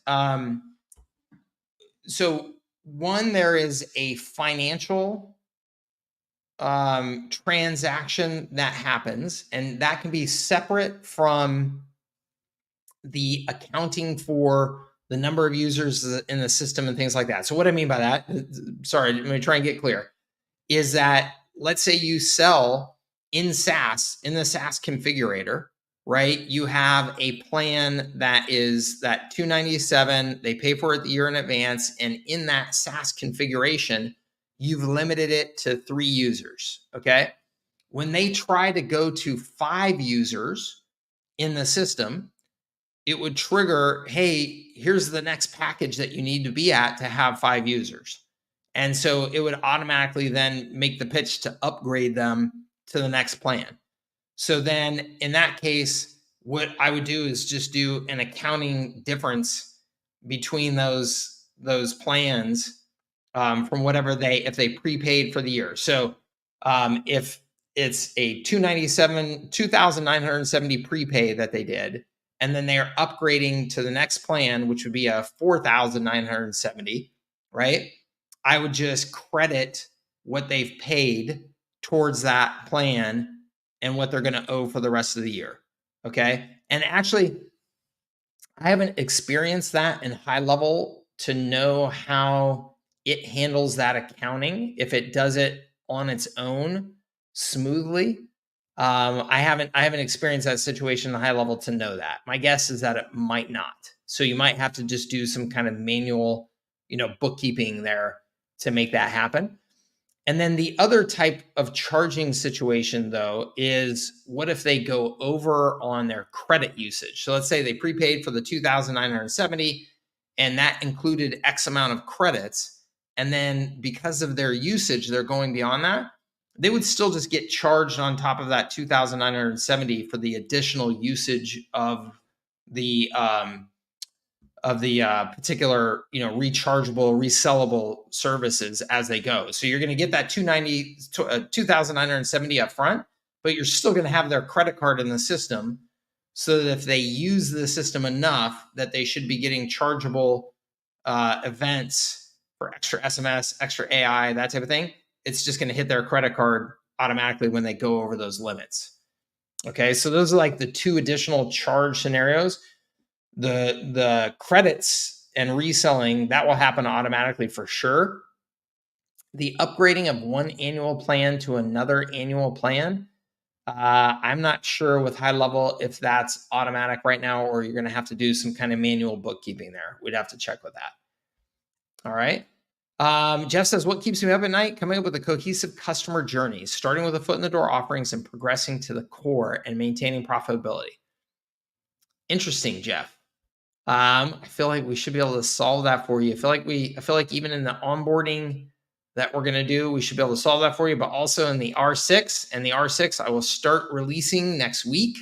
So one, there is a financial transaction that happens, and that can be separate from the accounting for the number of users in the system and things like that. So what I mean by that, sorry, let me try and get clear, is that let's say you sell in SaaS, in the SaaS configurator, right? You have a plan that is that $297, they pay for it the year in advance, and in that SaaS configuration, you've limited it to 3 users, okay? When they try to go to 5 users in the system, it would trigger, hey, here's the next package that you need to be at to have 5 users. And so it would automatically then make the pitch to upgrade them to the next plan. So then in that case, what I would do is just do an accounting difference between those plans from whatever if they prepaid for the year. So if it's a $2,970 prepay that they did, and then they're upgrading to the next plan, which would be a $4,970, right? I would just credit what they've paid towards that plan and what they're going to owe for the rest of the year. Okay. And actually, I haven't experienced that in HighLevel to know how it handles that accounting, if it does it on its own smoothly. I haven't experienced that situation in HighLevel to know that. My guess is that it might not. So you might have to just do some kind of manual, bookkeeping there to make that happen. And then the other type of charging situation, though, is what if they go over on their credit usage? So let's say they prepaid for the $2,970, and that included X amount of credits. And then because of their usage, they're going beyond that. They would still just get charged on top of that $2,970 for the additional usage of the particular, rechargeable, resellable services as they go. So you're going to get that $2,970 up front, but you're still going to have their credit card in the system, so that if they use the system enough, that they should be getting chargeable events for extra SMS, extra AI, that type of thing. It's just going to hit their credit card automatically when they go over those limits. Okay, so those are like the two additional charge scenarios. The credits and reselling, that will happen automatically for sure. The upgrading of one annual plan to another annual plan, I'm not sure with HighLevel if that's automatic right now, or you're going to have to do some kind of manual bookkeeping there. We'd have to check with that. All right. Jeff says, what keeps me up at night? Coming up with a cohesive customer journey, starting with a foot in the door offerings and progressing to the core and maintaining profitability. Interesting, Jeff. I feel like we should be able to solve that for you. I feel like even in the onboarding that we're going to do, we should be able to solve that for you, but also in the R6 and the R6, I will start releasing next week.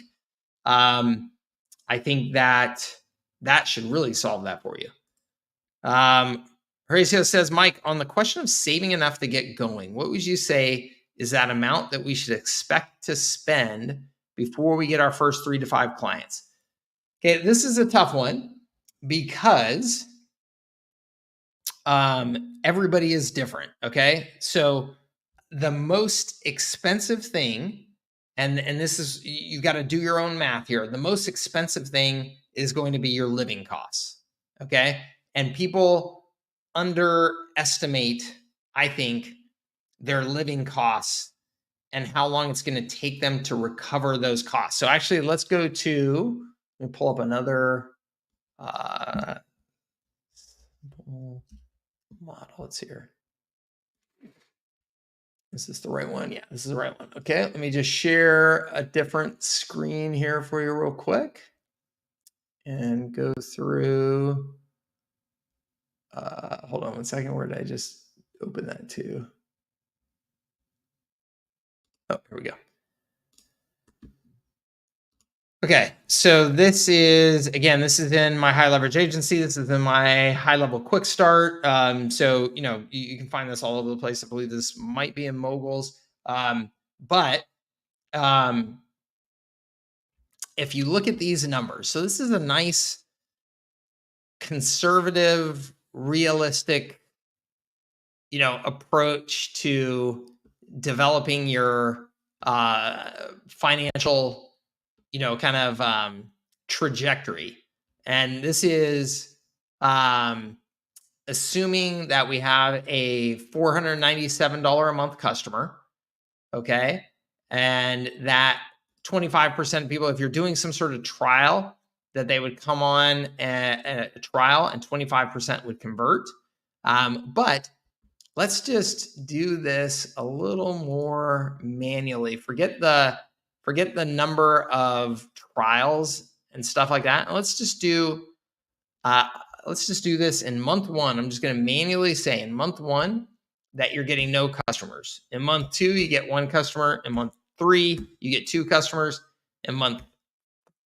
I think that should really solve that for you. Horacio says, Mike, on the question of saving enough to get going, what would you say is that amount that we should expect to spend before we get our first 3 to 5 clients? Okay, this is a tough one because everybody is different. Okay, so the most expensive thing, and this is, you got to do your own math here. The most expensive thing is going to be your living costs. Okay, and people underestimate, I think, their living costs and how long it's going to take them to recover those costs. So actually, let's go to, let me pull up another model. Let's see here. Is this the right one? Yeah, this is the right one. Okay, let me just share a different screen here for you real quick and go through. Hold on one second. Where did I just open that to? Oh, here we go. Okay, so this is, again, this is in my high leverage agency. This is in my HighLevel quick start. So, you can find this all over the place. I believe this might be in Moguls. But if you look at these numbers, so this is a nice, conservative, realistic, approach to developing your financial kind of trajectory. And this is assuming that we have a $497 a month customer, okay? And that 25% of people, if you're doing some sort of trial, that they would come on a trial and 25% would convert. But let's just do this a little more manually. Forget the number of trials and stuff like that. And let's just do this in month 1. I'm just going to manually say in month 1 that you're getting no customers. In month 2, you get 1 customer. In month 3, you get 2 customers. In month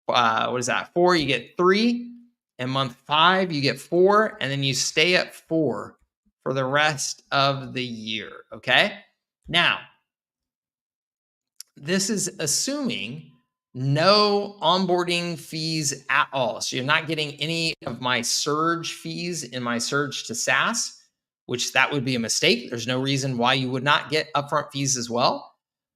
4, you get 3. In month 5, you get 4, and then you stay at 4 for the rest of the year. Okay. Now, this is assuming no onboarding fees at all. So you're not getting any of my surge fees in my surge to SaaS, which that would be a mistake. There's no reason why you would not get upfront fees as well.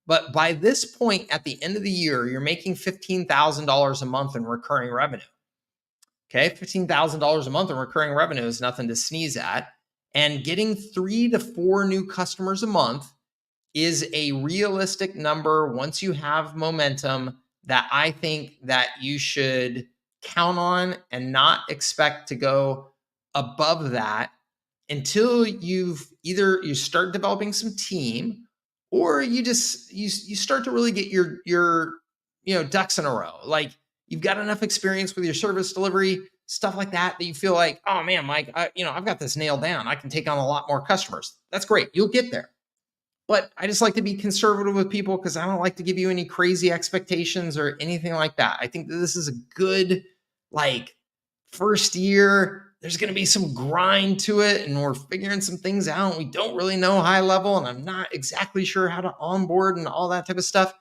But by this point, at the end of the year, you're making $15,000 a month in recurring revenue. Okay, $15,000 a month in recurring revenue is nothing to sneeze at. And getting 3 to 4 new customers a month is a realistic number once you have momentum that I think that you should count on and not expect to go above that until you start developing some team, or you start to really get your ducks in a row. Like you've got enough experience with your service delivery, stuff like that you feel like, oh man, Mike, I've got this nailed down. I can take on a lot more customers. That's great. You'll get there. But I just like to be conservative with people because I don't like to give you any crazy expectations or anything like that. I think that this is a good, first year. There's going to be some grind to it, and we're figuring some things out. We don't really know HighLevel, and I'm not exactly sure how to onboard and all that type of stuff.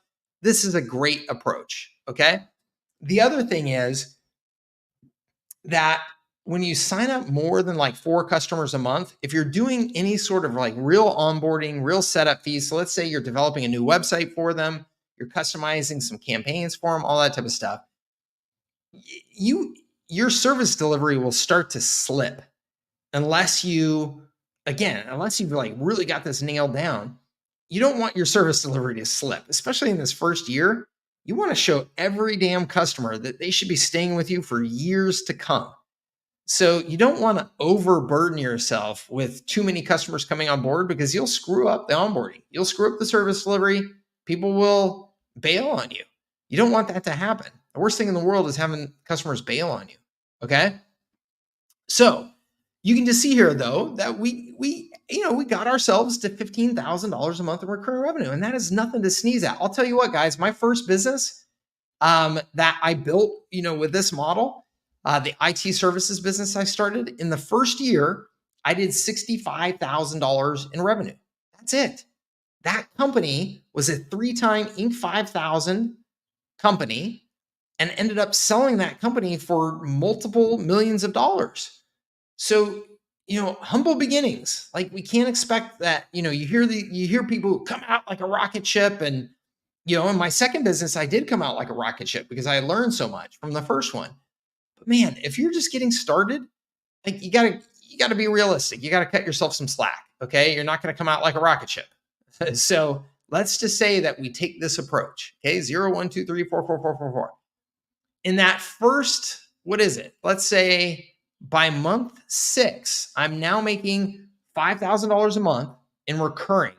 This is a great approach, okay? The other thing is that when you sign up more than 4 customers a month, if you're doing any sort of real onboarding, real setup fees, so let's say you're developing a new website for them, you're customizing some campaigns for them, all that type of stuff, your service delivery will start to slip unless you've like really got this nailed down. You don't want your service delivery to slip, especially in this first year. You want to show every damn customer that they should be staying with you for years to come. So you don't want to overburden yourself with too many customers coming on board, because you'll screw up the onboarding. You'll screw up the service delivery. People will bail on you. You don't want that to happen. The worst thing in the world is having customers bail on you. Okay. So you can just see here, though, that we got ourselves to $15,000 a month in recurring revenue, and that is nothing to sneeze at. I'll tell you what, guys, my first business that I built, with this model, the IT services business I started, in the first year, I did $65,000 in revenue. That's it. That company was a 3-time Inc. 5000 company and ended up selling that company for multiple millions of dollars. So, humble beginnings. Like, we can't expect that, you hear people come out like a rocket ship. And, in my second business, I did come out like a rocket ship because I learned so much from the first one. But man, if you're just getting started, like, you gotta be realistic. You gotta cut yourself some slack. Okay. You're not going to come out like a rocket ship. So let's just say that we take this approach. Okay. 0, 1, 2, 3, 4, 4, 4, 4, 4. In that first, what is it? Let's say by month 6, I'm now making $5,000 a month in recurring.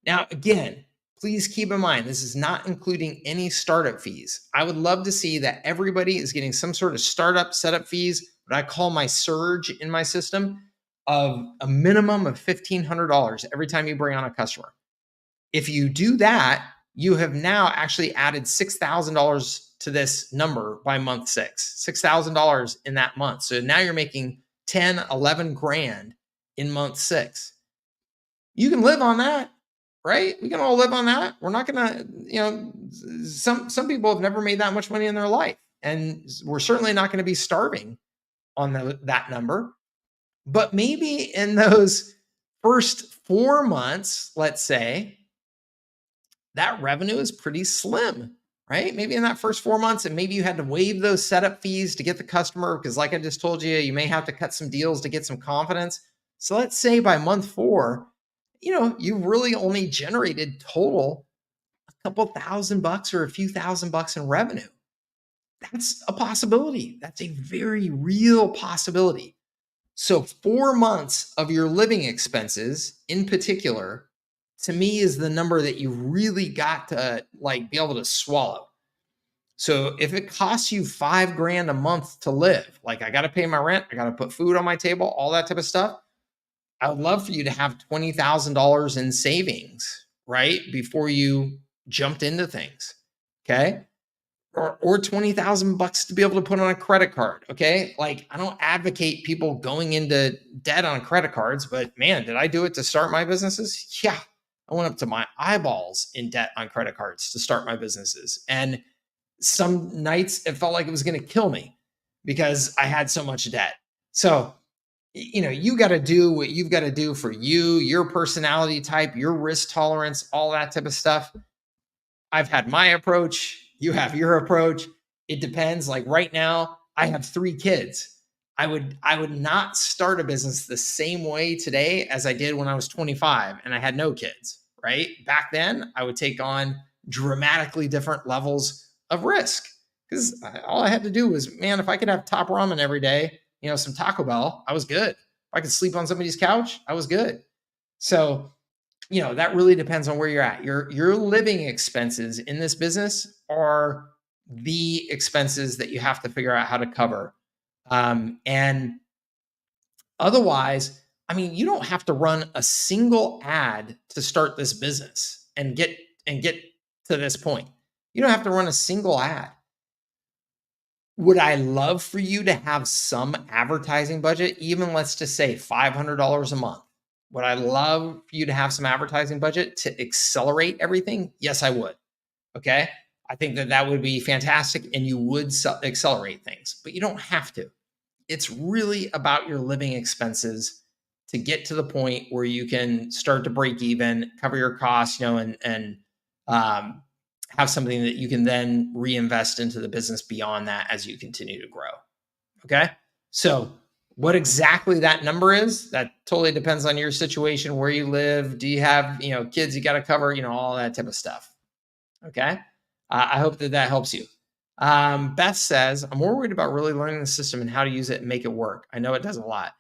Now, again, please keep in mind, this is not including any startup fees. I would love to see that everybody is getting some sort of startup setup fees, what I call my surge in my system, of a minimum of $1,500 every time you bring on a customer. If you do that, you have now actually added $6,000 to this number by month 6, $6,000 in that month. So now you're making 10, 11 grand in month 6. You can live on that, right? We can all live on that. We're not going to, some people have never made that much money in their life, and we're certainly not going to be starving on that number. But maybe in those first 4 months, let's say, that revenue is pretty slim, right? Maybe in that first 4 months, and maybe you had to waive those setup fees to get the customer, because like I just told you, you may have to cut some deals to get some confidence. So let's say by month 4, you've really only generated total a couple $1,000 or a few $1,000 in revenue. That's a possibility. That's a very real possibility. So 4 months of your living expenses in particular, to me, is the number that you really got to be able to swallow. So if it costs you $5 grand a month to live, like, I got to pay my rent, I got to put food on my table, all that type of stuff, I would love for you to have $20,000 in savings, right, before you jumped into things. Okay. Or $20,000 to be able to put on a credit card. Okay. Like, I don't advocate people going into debt on credit cards, but man, did I do it to start my businesses? Yeah. I went up to my eyeballs in debt on credit cards to start my businesses. And some nights it felt like it was going to kill me because I had so much debt. So, you got to do what you've got to do for you, your personality type, your risk tolerance, all that type of stuff. I've had my approach. You have your approach. It depends. Like, right now, I have 3 kids. I would not start a business the same way today as I did when I was 25 and I had no kids, right? Back then, I would take on dramatically different levels of risk, because all I had to do was, man, if I could have top ramen every day, some Taco Bell, I was good. If I could sleep on somebody's couch, I was good. So, that really depends on where you're at. Your living expenses in this business are the expenses that you have to figure out how to cover. And otherwise, you don't have to run a single ad to start this business and get to this point. You don't have to run a single ad. Would I love for you to have some advertising budget, even let's just say $500 a month? Would I love for you to have some advertising budget to accelerate everything? Yes, I would. Okay. I think that would be fantastic, and you would accelerate things, but you don't have to. It's really about your living expenses to get to the point where you can start to break even, cover your costs, and have something that you can then reinvest into the business beyond that as you continue to grow. Okay. So what exactly that number is, that totally depends on your situation, where you live. Do you have, kids you got to cover, all that type of stuff. Okay. I hope that helps you. Beth says, I'm more worried about really learning the system and how to use it and make it work. I know it does a lot.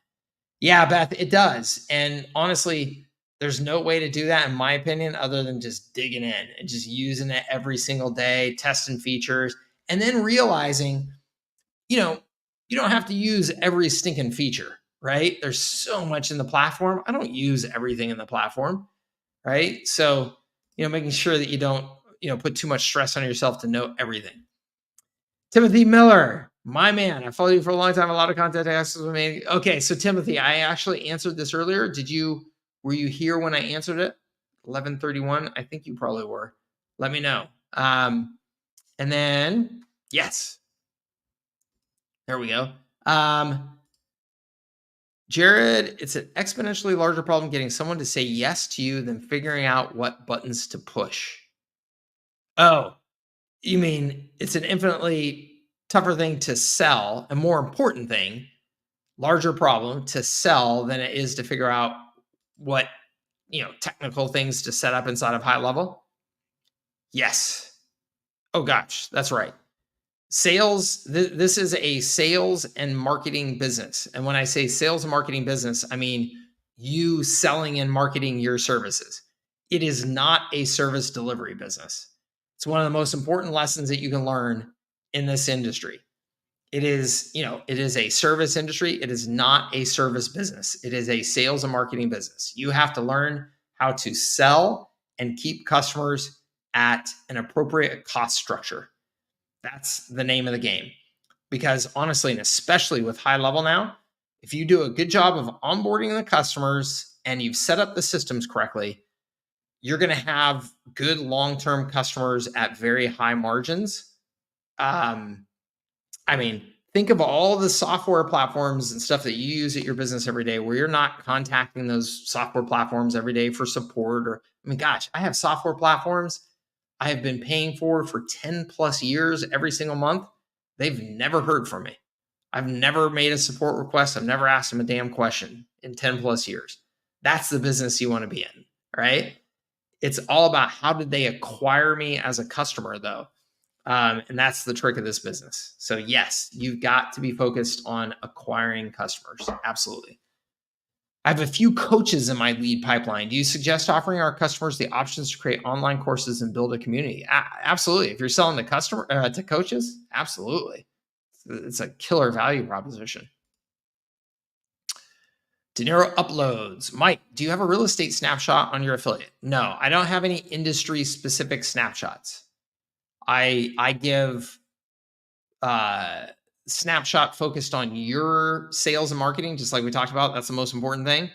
Yeah, Beth, it does. And honestly, there's no way to do that, in my opinion, other than just digging in and just using it every single day, testing features, and then realizing, you don't have to use every stinking feature, right? There's so much in the platform. I don't use everything in the platform, right? So, making sure that you don't, put too much stress on yourself to know everything. Timothy Miller, my man, I followed you for a long time. A lot of content access with me. Okay, so Timothy, I actually answered this earlier. Were you here when I answered it? 11:31. I think you probably were. Let me know. And then yes, there we go. Jared, it's an exponentially larger problem getting someone to say yes to you than figuring out what buttons to push. Oh, you mean it's an infinitely tougher thing to sell, a more important thing, larger problem to sell than it is to figure out what, technical things to set up inside of HighLevel? Yes. Oh gosh, that's right. Sales, this is a sales and marketing business. And when I say sales and marketing business, I mean you selling and marketing your services. It is not a service delivery business. It's one of the most important lessons that you can learn in this industry. It is a service industry. It is not a service business. It is a sales and marketing business. You have to learn how to sell and keep customers at an appropriate cost structure. That's the name of the game. Because honestly, and especially with HighLevel now, if you do a good job of onboarding the customers and you've set up the systems correctly, you're going to have good long-term customers at very high margins. Think of all the software platforms and stuff that you use at your business every day where you're not contacting those software platforms every day for support. Gosh, I have software platforms I have been paying for 10 plus years every single month. They've never heard from me. I've never made a support request. I've never asked them a damn question in 10 plus years. That's the business you want to be in, right? It's all about how did they acquire me as a customer, though. And that's the trick of this business. So yes, you've got to be focused on acquiring customers. Absolutely. I have a few coaches in my lead pipeline. Do you suggest offering our customers the options to create online courses and build a community? Absolutely. If you're selling to coaches, absolutely. It's a killer value proposition. De Niro uploads. Mike, do you have a real estate snapshot on your affiliate? No, I don't have any industry specific snapshots. I give snapshot focused on your sales and marketing, just like we talked about. That's the most important thing.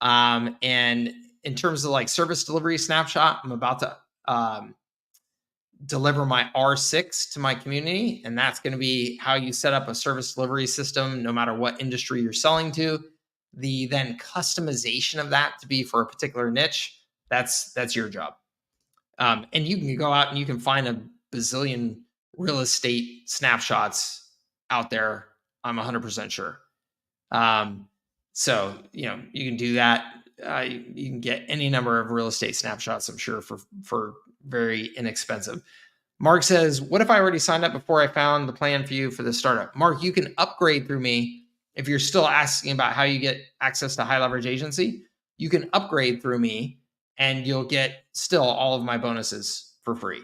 And in terms of like service delivery snapshot, I'm about to deliver my R6 to my community. And that's going to be how you set up a service delivery system, no matter what industry you're selling to. The then customization of that to be for a particular niche, that's your job. And you can go out and you can find a bazillion real estate snapshots out there. I'm 100% sure. So, you can do that. You can get any number of real estate snapshots, I'm sure, for very inexpensive. Mark says, what if I already signed up before I found the plan for you for the startup? Mark, you can upgrade through me. If you're still asking about how you get access to High Leverage Agency, you can upgrade through me and you'll get still all of my bonuses for free.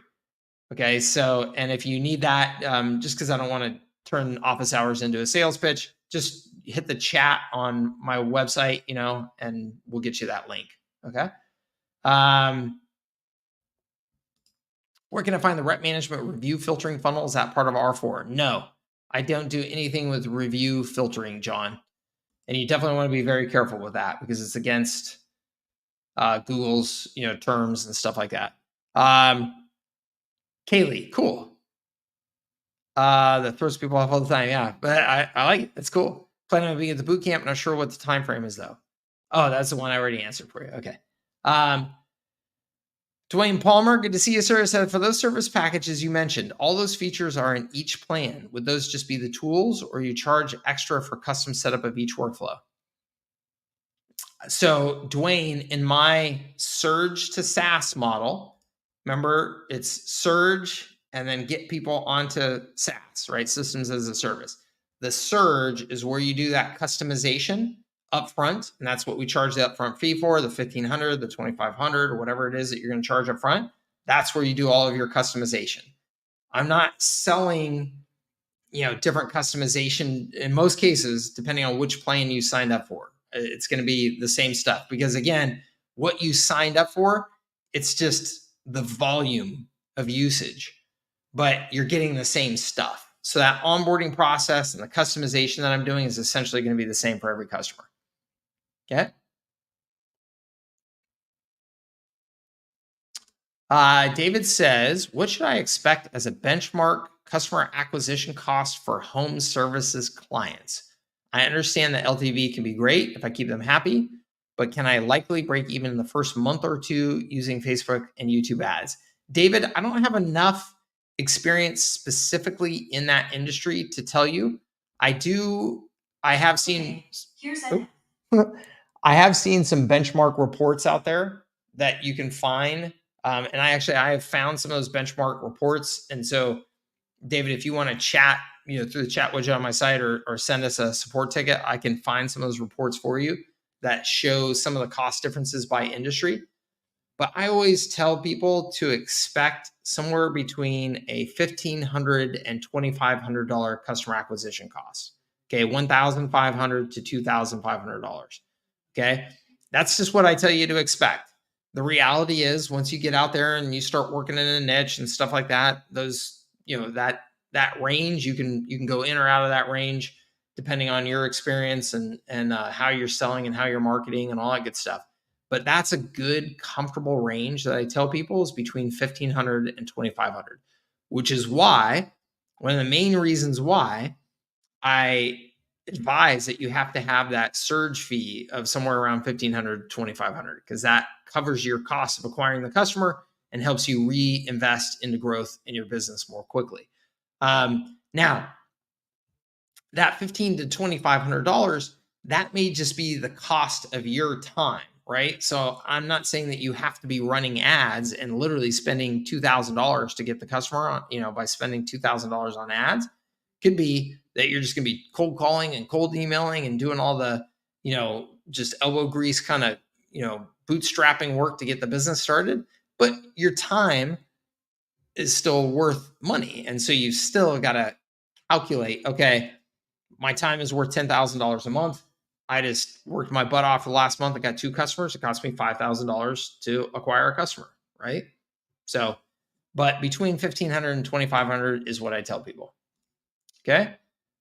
Okay. So, and if you need that, just because I don't want to turn office hours into a sales pitch, just hit the chat on my website, and we'll get you that link. Okay. Where can I find the rep management review filtering funnel? Is that part of R4? No, I don't do anything with review filtering, John. And you definitely want to be very careful with that because it's against Google's, terms and stuff like that. Kaylee, cool. That throws people off all the time. Yeah, but I like it. It's cool. Planning on being at the boot camp. Not sure what the time frame is though. Oh, that's the one I already answered for you. Okay. Dwayne Palmer, good to see you, sir. Said for those service packages you mentioned, all those features are in each plan. Would those just be the tools, or you charge extra for custom setup of each workflow? So, Dwayne, in my surge to SaaS model, remember it's surge and then get people onto SaaS, right? Systems as a service. The surge is where you do that customization upfront, and that's what we charge the upfront fee for, the 1,500, the 2,500, or whatever it is that you're going to charge upfront. That's where you do all of your customization. I'm not selling, different customization in most cases, depending on which plan you signed up for. It's going to be the same stuff because, again, what you signed up for, it's just the volume of usage, but you're getting the same stuff. So that onboarding process and the customization that I'm doing is essentially going to be the same for every customer. Okay. David says, what should I expect as a benchmark customer acquisition cost for home services clients? I understand that LTV can be great if I keep them happy, but can I likely break even in the first month or two using Facebook and YouTube ads? David, I don't have enough experience specifically in that industry to tell you. I have seen I have seen some benchmark reports out there that you can find. And I have found some of those benchmark reports. And so, David, if you want to chat, through the chat widget on my site or send us a support ticket, I can find some of those reports for you that show some of the cost differences by industry. But I always tell people to expect somewhere between a $1,500 and $2,500 customer acquisition cost. Okay, $1,500 to $2,500. Okay, that's just what I tell you to expect. The reality is, once you get out there and you start working in a niche and stuff like that, those, that range, you can go in or out of that range depending on your experience and how you're selling and how you're marketing and all that good stuff. But that's a good, comfortable range that I tell people is between $1,500 and $2,500, which is why one of the main reasons why I advise that you have to have that surge fee of somewhere around $1,500 to $2,500, because that covers your cost of acquiring the customer and helps you reinvest into growth in your business more quickly. Now, that $1,500 to $2,500, that may just be the cost of your time, right? So I'm not saying that you have to be running ads and literally spending $2,000 to get the customer on, by spending $2,000 on ads. Could be that you're just going to be cold calling and cold emailing and doing all the, just elbow grease kind of, bootstrapping work to get the business started. But your time is still worth money. And so you still got to calculate, okay, my time is worth $10,000 a month. I just worked my butt off for the last month. I got 2 customers. It cost me $5,000 to acquire a customer, right? So, but between $1,500 and $2,500 is what I tell people. Okay.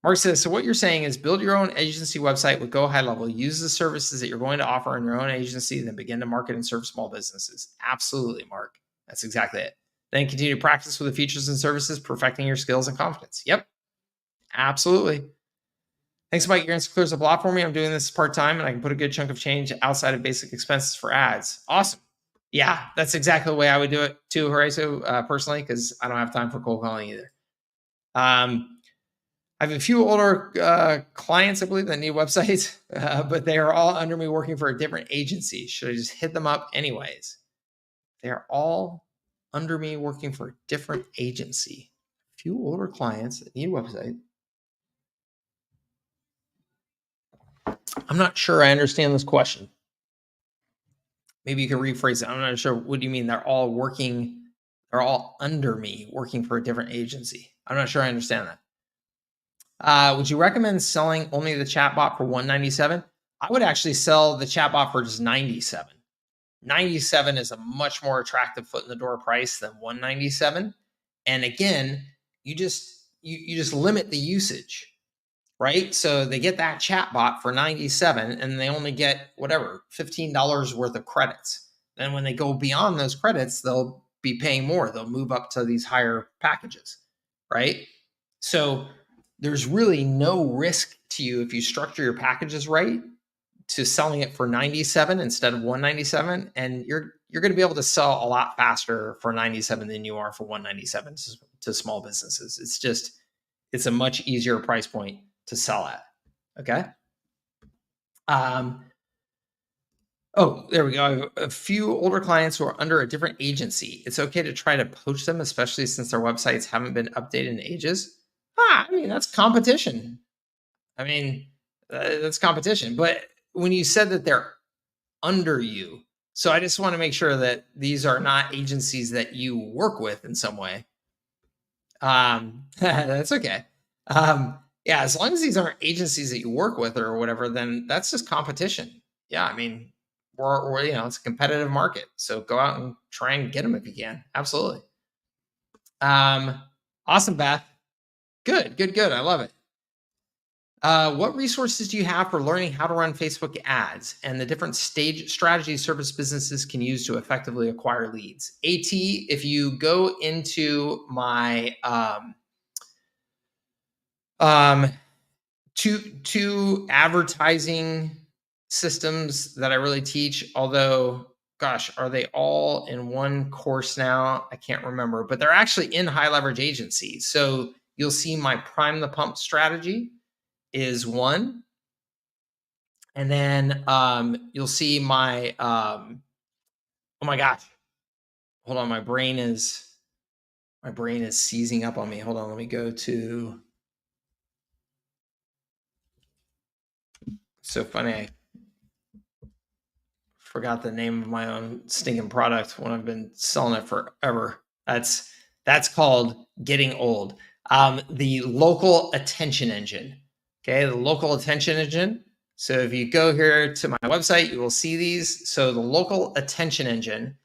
Mark says, so what you're saying is build your own agency website with Go HighLevel, use the services that you're going to offer in your own agency, then begin to market and serve small businesses. Absolutely, Mark. That's exactly it. Then continue to practice with the features and services, perfecting your skills and confidence. Yep. Absolutely. Thanks, Mike. Your answer clears up a lot for me. I'm doing this part-time and I can put a good chunk of change outside of basic expenses for ads. Awesome. Yeah, that's exactly the way I would do it too, Horacio, personally, because I don't have time for cold calling either. I have a few older clients, I believe, that need websites, but they are all under me working for a different agency. Should I just hit them up anyways? They are all under me working for a different agency. A few older clients that need a website. I'm not sure I understand this question. Maybe you can rephrase it. I'm not sure. What do you mean? They're all under me working for a different agency. I'm not sure I understand that. Would you recommend selling only the chatbot for $197? I would actually sell the chatbot for just $97. $97 is a much more attractive foot in the door price than $197. And again, you just limit the usage, right? So they get that chatbot for $97 and they only get whatever, $15 worth of credits. Then when they go beyond those credits, they'll be paying more. They'll move up to these higher packages, right? So there's really no risk to you if you structure your packages right to selling it for $97 instead of $197, and you're you're going to be able to sell a lot faster for 97 than you are for 197 to small businesses. It's a much easier price point to sell at. Okay. Oh, there we go. I have a few older clients who are under a different agency. It's okay to try to poach them, especially since their websites haven't been updated in ages. I mean, that's competition. I mean, that's competition. But when you said that they're under you, so I just want to make sure that these are not agencies that you work with in some way. That's okay. Yeah, as long as these aren't agencies that you work with or whatever, then that's just competition. Yeah, I mean, we're it's a competitive market, so go out and try and get them if you can. Absolutely. Awesome, Beth. Good. I love it. What resources do you have for learning how to run Facebook ads and the different strategies service businesses can use to effectively acquire leads? AT, if you go into my two advertising systems that I really teach, although gosh, are they all in one course now? I can't remember, but they're actually in high leverage agencies. So you'll see my prime the pump strategy is one. And then you'll see my oh my gosh. Hold on, my brain is seizing up on me. Hold on, let me go to so funny. I forgot the name of my own stinking product when I've been selling it forever. That's called getting old. The local attention engine. Okay, the local attention engine. So if you go here to my website, you will see these. So the local attention engine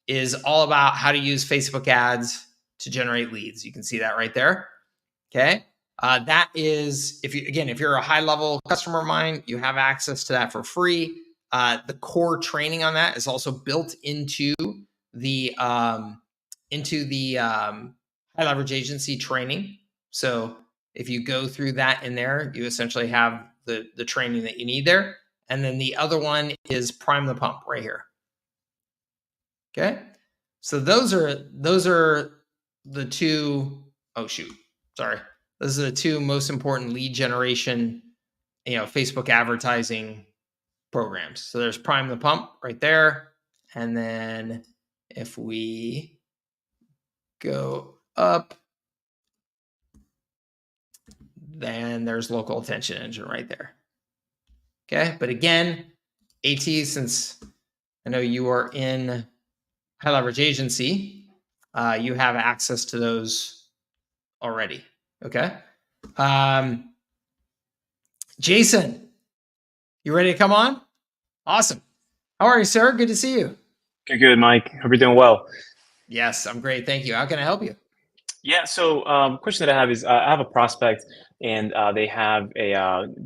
is all about how to use Facebook ads to generate leads. You can see that right there. Okay. That is, if you're a high level customer of mine, you have access to that for free. The core training on that is also built into the high leverage agency training. So if you go through that in there, you essentially have the training that you need there. And then the other one is prime the pump right here. Okay. So those are the two, oh shoot, sorry. Those are the two most important lead generation, Facebook advertising programs. So there's prime the pump right there. And then if we go up, then there's local attention engine right there. Okay. But again, AT, since I know you are in high leverage agency, you have access to those already. Okay. Jason, you ready to come on? Awesome. How are you, sir? Good to see you. Good, Mike. Hope you're doing well. Yes, I'm great. Thank you. How can I help you? Yeah. So, question that I have is I have a prospect, and they have a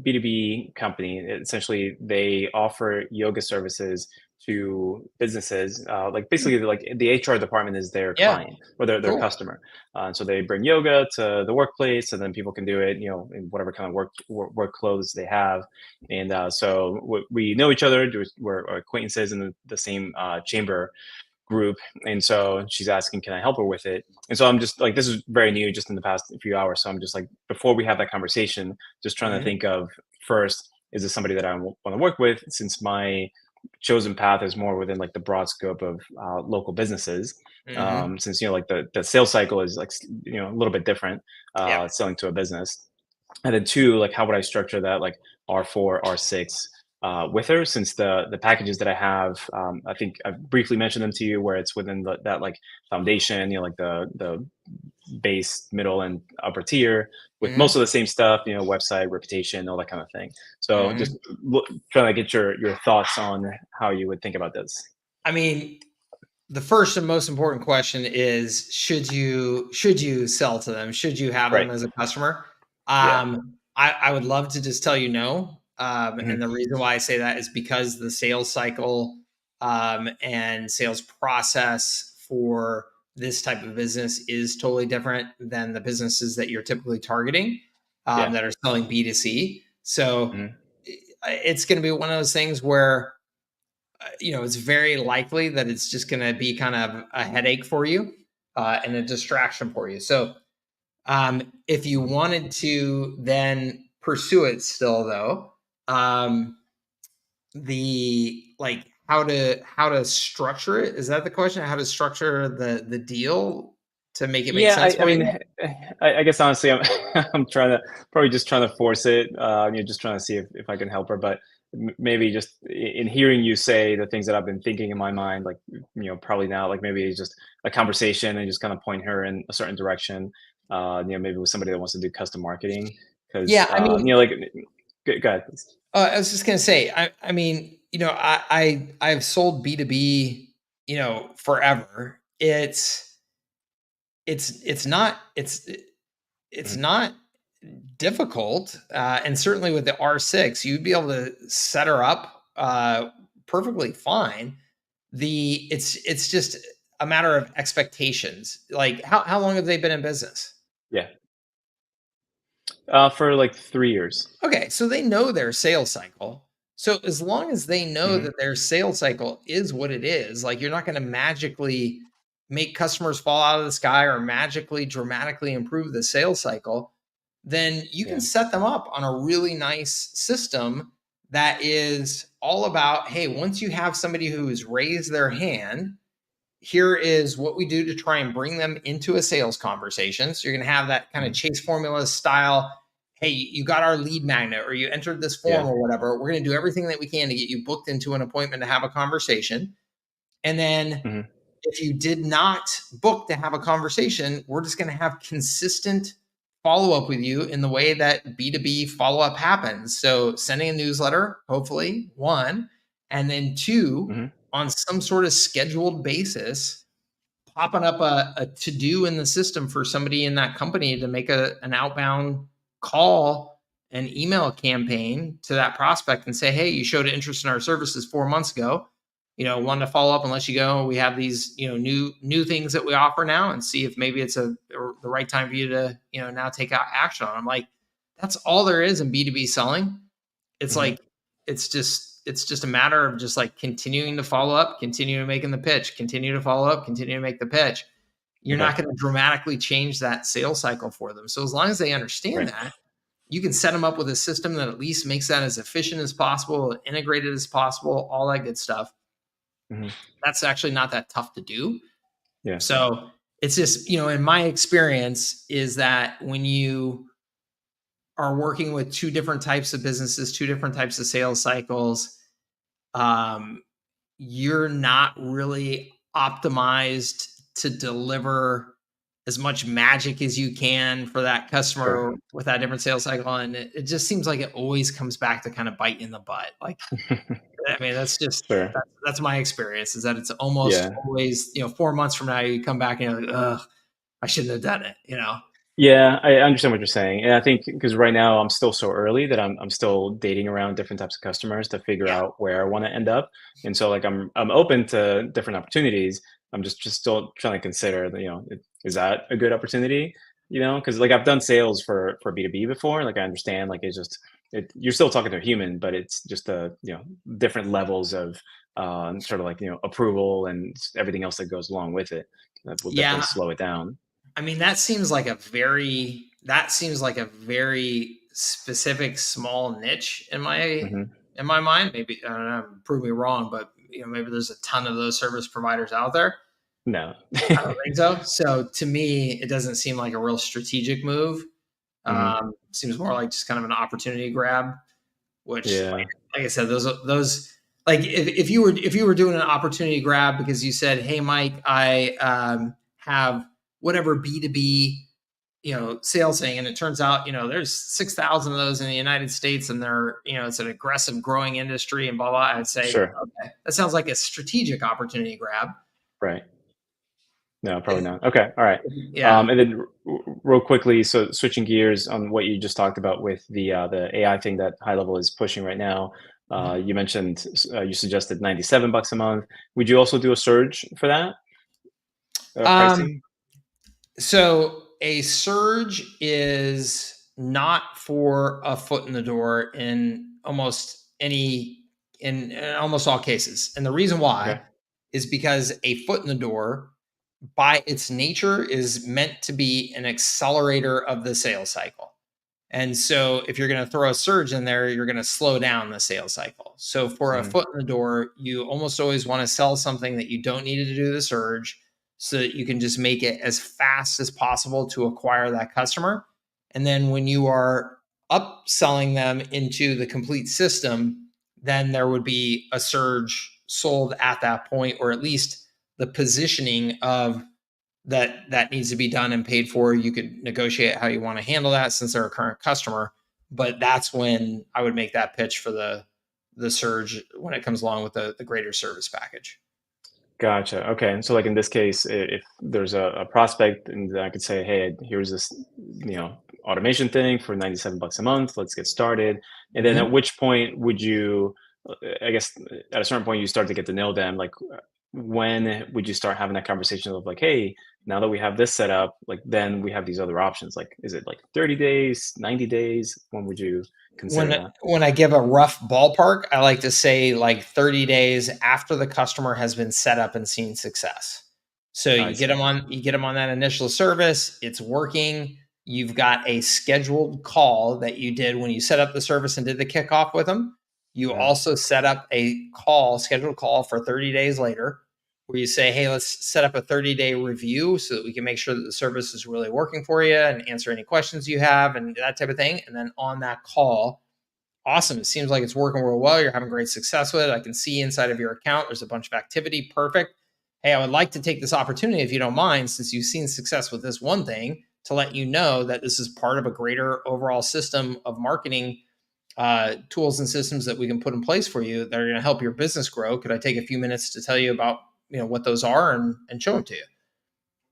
B2B company. Essentially, they offer yoga services to businesses. Like basically, like the HR department is their client or their Cool. customer. So they bring yoga to the workplace, and then people can do it, in whatever kind of work clothes they have. And so we know each other. We're acquaintances in the same chamber group. And so she's asking, can I help her with it? And so I'm just like, this is very new, just in the past few hours. So I'm just like, before we have that conversation, just trying to think of first, is this somebody that I want to work with? Since my chosen path is more within like the broad scope of local businesses. Since, like the sales cycle is like, a little bit different, selling to a business. And then two, like how would I structure that, like R4, R6, with her, since the packages that I have, I think I've briefly mentioned them to you, where it's within that like foundation, like the base, middle, and upper tier, with most of the same stuff, website, reputation, all that kind of thing. So just trying to get your thoughts on how you would think about this. I mean, the first and most important question is, should you sell to them? Should you have them as a customer? I would love to just tell you no. And the reason why I say that is because the sales cycle and sales process for this type of business is totally different than the businesses that you're typically targeting that are selling B2C. So it's going to be one of those things where it's very likely that it's just going to be kind of a headache for you and a distraction for you. So if you wanted to then pursue it still, though, the like how to structure it, is that the question? How to structure the deal to make it make Yeah, sense I for you? mean, I guess honestly, I'm I'm probably just trying to force it. Just trying to see if I can help her. But maybe just in hearing you say the things that I've been thinking in my mind, like probably now, like maybe it's just a conversation and just kind of point her in a certain direction. Maybe with somebody that wants to do custom marketing, because Yeah, I mean, like, go ahead. Please. I was just gonna say, I mean, I've sold B2B, forever. It's not it's Mhm. not difficult, and certainly with the R6, you'd be able to set her up perfectly fine. It's just a matter of expectations. Like how long have they been in business? Yeah, for like 3 years. Okay, so they know their sales cycle. So as long as they know Hmm. that their sales cycle is what it is, like you're not going to magically make customers fall out of the sky or magically dramatically improve the sales cycle, then you can Yeah. set them up on a really nice system that is all about, hey, once you have somebody who has raised their hand, here is what we do to try and bring them into a sales conversation. So you're going to have that kind of Hmm. chase formula style. Hey, you got our lead magnet or you entered this form Yeah. or whatever. We're going to do everything that we can to get you booked into an appointment to have a conversation. And then Hmm. if you did not book to have a conversation, we're just going to have consistent follow up with you in the way that B2B follow up happens. So sending a newsletter, hopefully, one, and then two, Hmm. on some sort of scheduled basis, popping up a to do in the system for somebody in that company to make an outbound call and email campaign to that prospect and say, hey, you showed interest in our services 4 months ago. Wanted to follow up and let you go. We have these, new things that we offer now, and see if maybe it's the right time for you to, now take out action on. I'm like, that's all there is in B2B selling. It's Hmm. like it's just a matter of just like continuing to follow up, continue making the pitch, continue to follow up, continue to make the pitch. You're Okay. not going to dramatically change that sales cycle for them. So as long as they understand Right. that, you can set them up with a system that at least makes that as efficient as possible, integrated as possible, all that good stuff. Hmm. That's actually not that tough to do. Yeah. So it's just, in my experience, is that when you are working with two different types of businesses, two different types of sales cycles, um, you're not really optimized to deliver as much magic as you can for that Sure. customer with that different sales cycle. And it just seems like it always comes back to kind of bite you in the butt. Like, I mean, Sure. that's my experience, is that it's almost Yeah. always, 4 months from now, you come back and you're like, ugh, I shouldn't have done it. Yeah, I understand what you're saying, and I think because right now I'm still so early that I'm still dating around different types of customers to figure Yeah. out where I want to end up, and so like I'm open to different opportunities. I'm just still trying to consider that is that a good opportunity? Because like I've done sales for B2B before, like I understand like it's just you're still talking to a human, but it's just different levels of sort of like approval and everything else that goes along with it. That will definitely Yeah. slow it down. I mean, that seems like a very specific small niche Hmm. in my mind. Maybe I don't know, prove me wrong, but maybe there's a ton of those service providers out there. No. I don't think so. So to me, it doesn't seem like a real strategic move. Hmm. Seems more like just kind of an opportunity grab. Which, Yeah. like I said, those like if you were doing an opportunity grab because you said, "Hey, Mike, I have whatever B2B sales thing," and it turns out there's 6,000 of those in the United States, and they're it's an aggressive growing industry and blah blah. I'd say, Sure. okay, that sounds like a strategic opportunity grab. Right. No, probably If, not. Okay. All right. yeah. And then real quickly, so switching gears on what you just talked about with the AI thing that High Level is pushing right now. Mhm. You mentioned you suggested $97 a month. Would you also do a surge for that Um, pricing? So a surge is not for a foot in the door in almost in almost all cases. And the reason why is because a foot in the door by its nature is meant to be an accelerator of the sales cycle. And so if you're going to throw a surge in there, you're going to slow down the sales cycle. So for a foot in the door, you almost always want to sell something that you don't need to do the surge so that you can just make it as fast as possible to acquire that customer. And then when you are upselling them into the complete system, then there would be a surge sold at that point, or at least the positioning of that needs to be done and paid for. You could negotiate how you want to handle that since they're a current customer, but that's when I would make that pitch for the surge when it comes along with the greater service package. Gotcha. Okay. So like in this case, if there's a prospect and I could say, hey, here's this, automation thing for $97 a month, let's get started. And then at which point would you, I guess at a certain point you start to get to know them, like when would you start having that conversation of like, hey, now that we have this set up, like then we have these other options. Like, is it like 30 days, 90 days? When would you consider that? When I give a rough ballpark, I like to say like 30 days after the customer has been set up and seen success. So you get them on that initial service, it's working. You've got a scheduled call that you did when you set up the service and did the kickoff with them. You also set up a scheduled call for 30 days later, where you say, hey, let's set up a 30-day review so that we can make sure that the service is really working for you and answer any questions you have and that type of thing. And then on that call, awesome, it seems like it's working real well. You're having great success with it. I can see inside of your account, there's a bunch of activity. Perfect. Hey, I would like to take this opportunity, if you don't mind, since you've seen success with this one thing, to let you know that this is part of a greater overall system of marketing tools and systems that we can put in place for you that are going to help your business grow. Could I take a few minutes to tell you about what those are and show them to you?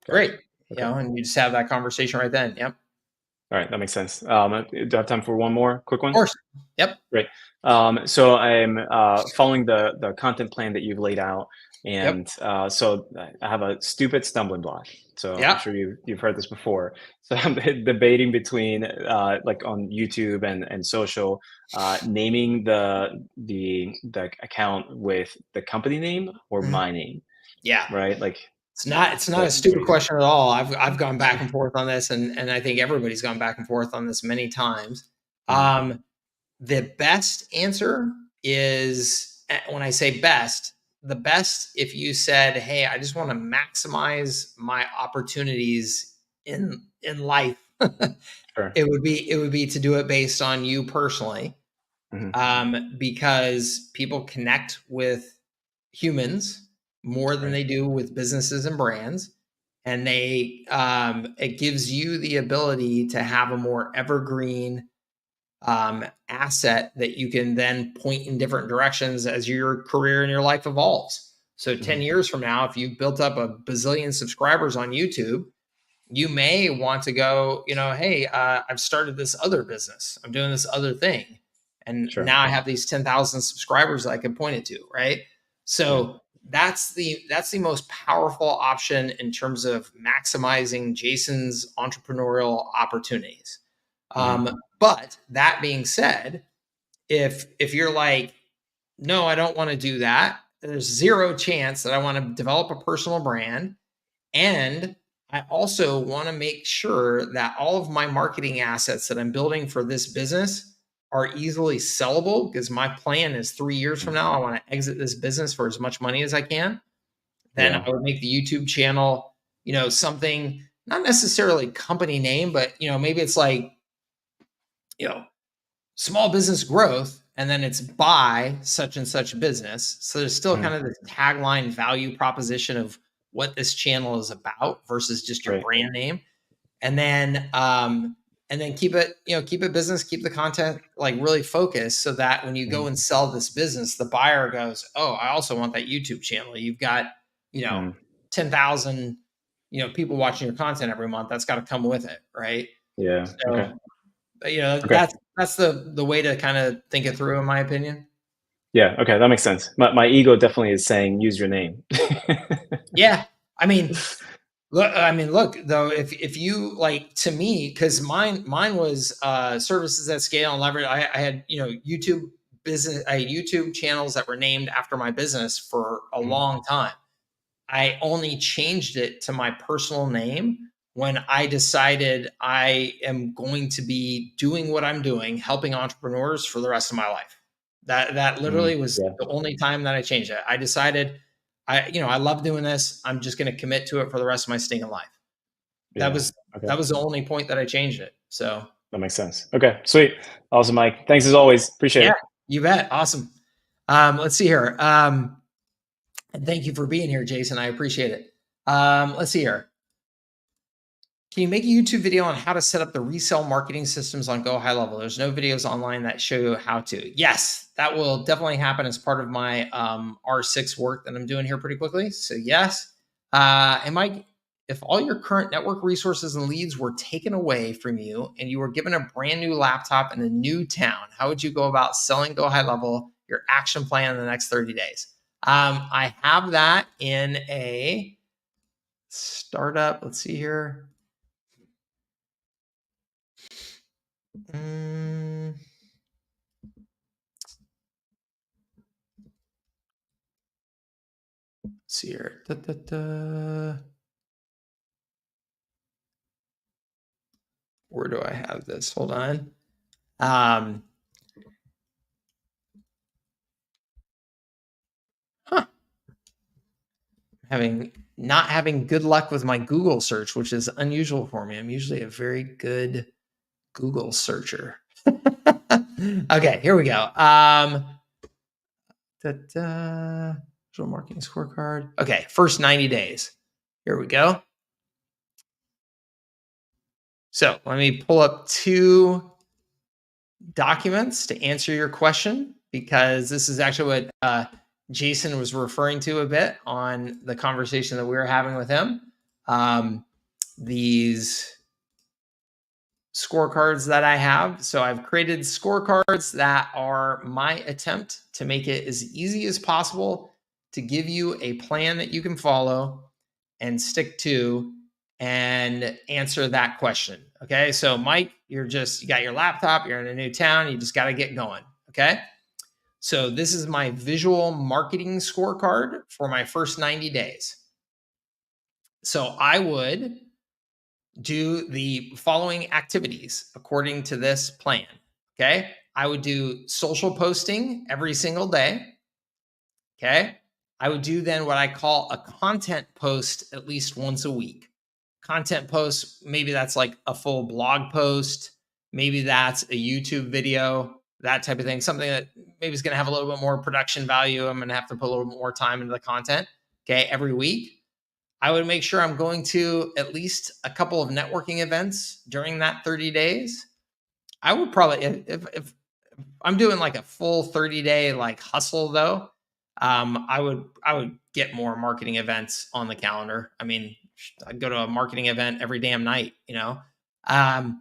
Great. Okay. And you just have that conversation right then. Yep. All right, that makes sense. Do I have time for one more quick one? Of course. Yep. Great. So I'm following the content plan that you've laid out, and so I have a stupid stumbling block. So I'm sure you've heard this before. So I'm debating between like on YouTube and social, naming the account with the company name or my name. Yeah. Right. Like it's not a stupid question at all. I've gone back and forth on this, and I think everybody's gone back and forth on this many times. The best answer is, when I say best, the best if you said, hey, I just want to maximize my opportunities in life. Sure. It would be to do it based on you personally. Because people connect with humans more than they do with businesses and brands. And it gives you the ability to have a more evergreen asset that you can then point in different directions as your career and your life evolves. So 10 years from now, if you've built up a bazillion subscribers on YouTube, you may want to go, hey, I've started this other business. I'm doing this other thing. And now I have these 10,000 subscribers that I can point it to, right? So that's the most powerful option in terms of maximizing Jason's entrepreneurial opportunities. But that being said, if you're like, no, I don't want to do that, there's zero chance that I want to develop a personal brand. And I also want to make sure that all of my marketing assets that I'm building for this business are easily sellable, because my plan is 3 years from now, I want to exit this business for as much money as I can. Then I would make the YouTube channel, something, not necessarily company name, but, maybe it's like, small business growth, and then it's by such and such business. So there's still kind of this tagline value proposition of what this channel is about versus just your brand name. And then keep it business, keep the content like really focused, so that when you go and sell this business, the buyer goes, oh, I also want that YouTube channel. You've got, 10,000, people watching your content every month. That's got to come with it. Right. Yeah. So, that's the way to kind of think it through, in my opinion. Yeah. Okay. That makes sense. My ego definitely is saying, use your name. Yeah. I mean, look though, if you like, to me, cause mine was, services at scale and leverage. I had, YouTube YouTube channels that were named after my business for a long time. I only changed it to my personal name when I decided I am going to be doing what I'm doing, helping entrepreneurs for the rest of my life. That literally was the only time that I changed it. I decided I love doing this. I'm just going to commit to it for the rest of my stinking life. That was the only point that I changed it. So that makes sense. Okay, sweet. Awesome, Mike. Thanks as always. Appreciate it. You bet. Awesome. Let's see here. And thank you for being here, Jason. I appreciate it. Let's see here. Can you make a YouTube video on how to set up the resale marketing systems on Go High Level? There's no videos online that show you how to. Yes, that will definitely happen as part of my R6 work that I'm doing here pretty quickly. So yes. And Mike, if all your current network resources and leads were taken away from you and you were given a brand new laptop in a new town, how would you go about selling Go High Level, your action plan in the next 30 days? I have that in a startup. Let's see here. Let's see here. Where do I have this? Hold on. Not having good luck with my Google search, which is unusual for me. I'm usually a very good Google searcher. Okay, here we go. Visual marketing scorecard. Okay, first 90 days. Here we go. So let me pull up 2 documents to answer your question, because this is actually what Jason was referring to a bit on the conversation that we were having with him. These scorecards that I have. So I've created scorecards that are my attempt to make it as easy as possible to give you a plan that you can follow and stick to and answer that question. Okay. So Mike, you got your laptop, you're in a new town, you just got to get going. Okay. So this is my visual marketing scorecard for my first 90 days. So I would do the following activities according to this plan. Okay. I would do social posting every single day. Okay. I would do then what I call a content post at least once a week. Content post, maybe that's like a full blog post. Maybe that's a YouTube video, that type of thing. Something that maybe is going to have a little bit more production value. I'm going to have to put a little bit more time into the content. Okay. Every week. I would make sure I'm going to at least a couple of networking events during that 30 days. I would probably, if I'm doing like a full 30-day like hustle though, I would get more marketing events on the calendar. I mean, I'd go to a marketing event every damn night, and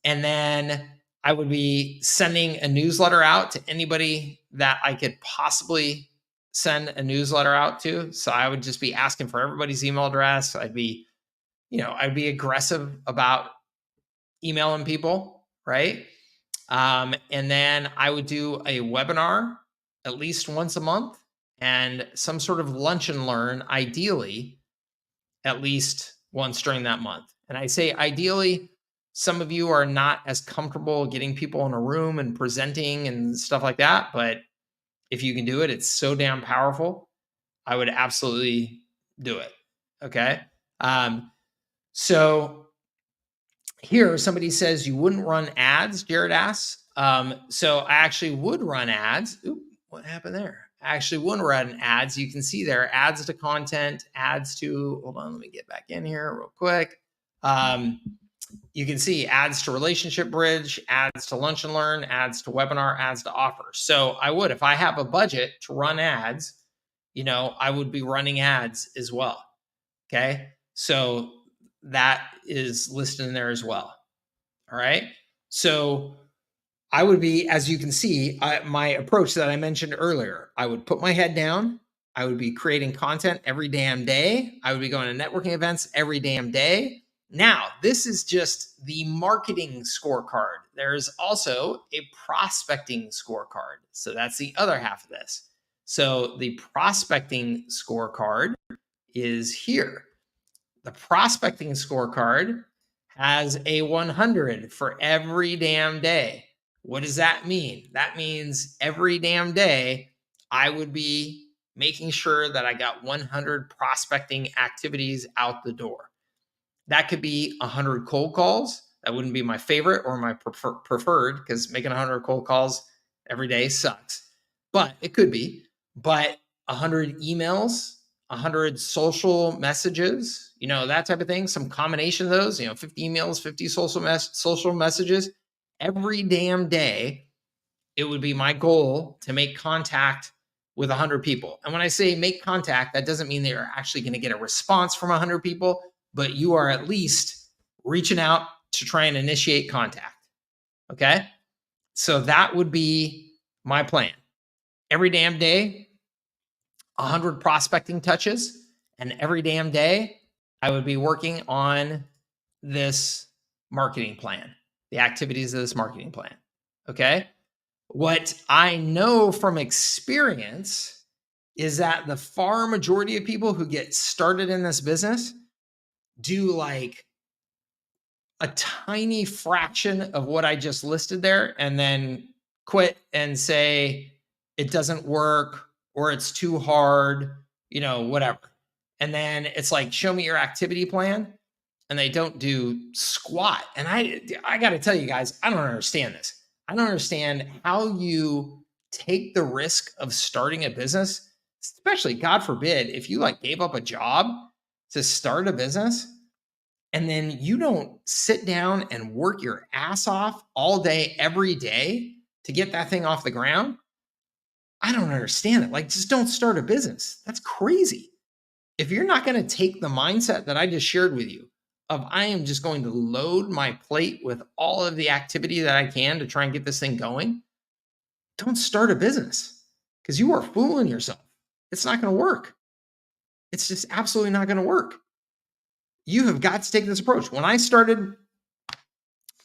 then I would be sending a newsletter out to anybody that I could possibly send a newsletter out to. So I would just be asking for everybody's email address. I'd be aggressive about emailing people, right? And then I would do a webinar at least once a month and some sort of lunch and learn, ideally at least once during that month. And I say ideally, some of you are not as comfortable getting people in a room and presenting and stuff like that, but if you can do it, it's so damn powerful. I would absolutely do it. Okay. So here somebody says you wouldn't run ads, Jared asks. So I actually would run ads. Oop, what happened there? I actually wouldn't run ads. You can see there, ads to content, ads to, hold on, let me get back in here real quick. You can see ads to relationship bridge, ads to lunch and learn, ads to webinar, ads to offer. So I would, if I have a budget to run ads, I would be running ads as well. Okay. So that is listed in there as well. All right. So I would be, as you can see, my approach that I mentioned earlier, I would put my head down. I would be creating content every damn day. I would be going to networking events every damn day. Now, this is just the marketing scorecard. There's also a prospecting scorecard. So that's the other half of this. So the prospecting scorecard is here. The prospecting scorecard has a 100 for every damn day. What does that mean? That means every damn day I would be making sure that I got 100 prospecting activities out the door. That could be 100 cold calls. That wouldn't be my favorite or my preferred, because making 100 cold calls every day sucks. But it could be. But 100 emails, 100 social messages, that type of thing. Some combination of those, 50 emails, 50 social messages. Every damn day, it would be my goal to make contact with 100 people. And when I say make contact, that doesn't mean they're actually going to get a response from 100 people, but you are at least reaching out to try and initiate contact. Okay? So that would be my plan. Every damn day, 100 prospecting touches, and every damn day, I would be working on this marketing plan, the activities of this marketing plan. Okay? What I know from experience is that the far majority of people who get started in this business do like a tiny fraction of what I just listed there and then quit and say it doesn't work or it's too hard, whatever. And then it's like, show me your activity plan. And they don't do squat. And I got to tell you guys, I don't understand this. I don't understand how you take the risk of starting a business, especially, God forbid, if you gave up a job to start a business and then you don't sit down and work your ass off all day, every day to get that thing off the ground. I don't understand it. Just don't start a business. That's crazy. If you're not going to take the mindset that I just shared with you, of I am just going to load my plate with all of the activity that I can to try and get this thing going, don't start a business, because you are fooling yourself. It's not going to work. It's just absolutely not going to work. You have got to take this approach. When I started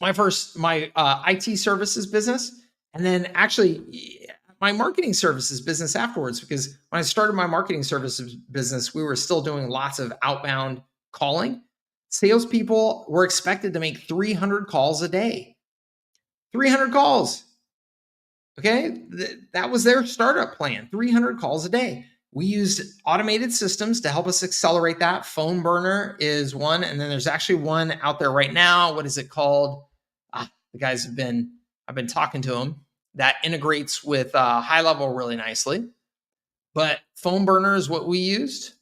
my IT services business, and then actually my marketing services business afterwards, because when I started my marketing services business, we were still doing lots of outbound calling. Salespeople were expected to make 300 calls a day. 300 calls. Okay. That was their startup plan. 300 calls a day. We used automated systems to help us accelerate that. Phone burner is one. And then there's actually one out there right now. What is it called? The guys I've been talking to them, that integrates with HighLevel really nicely. But phone burner is what we used,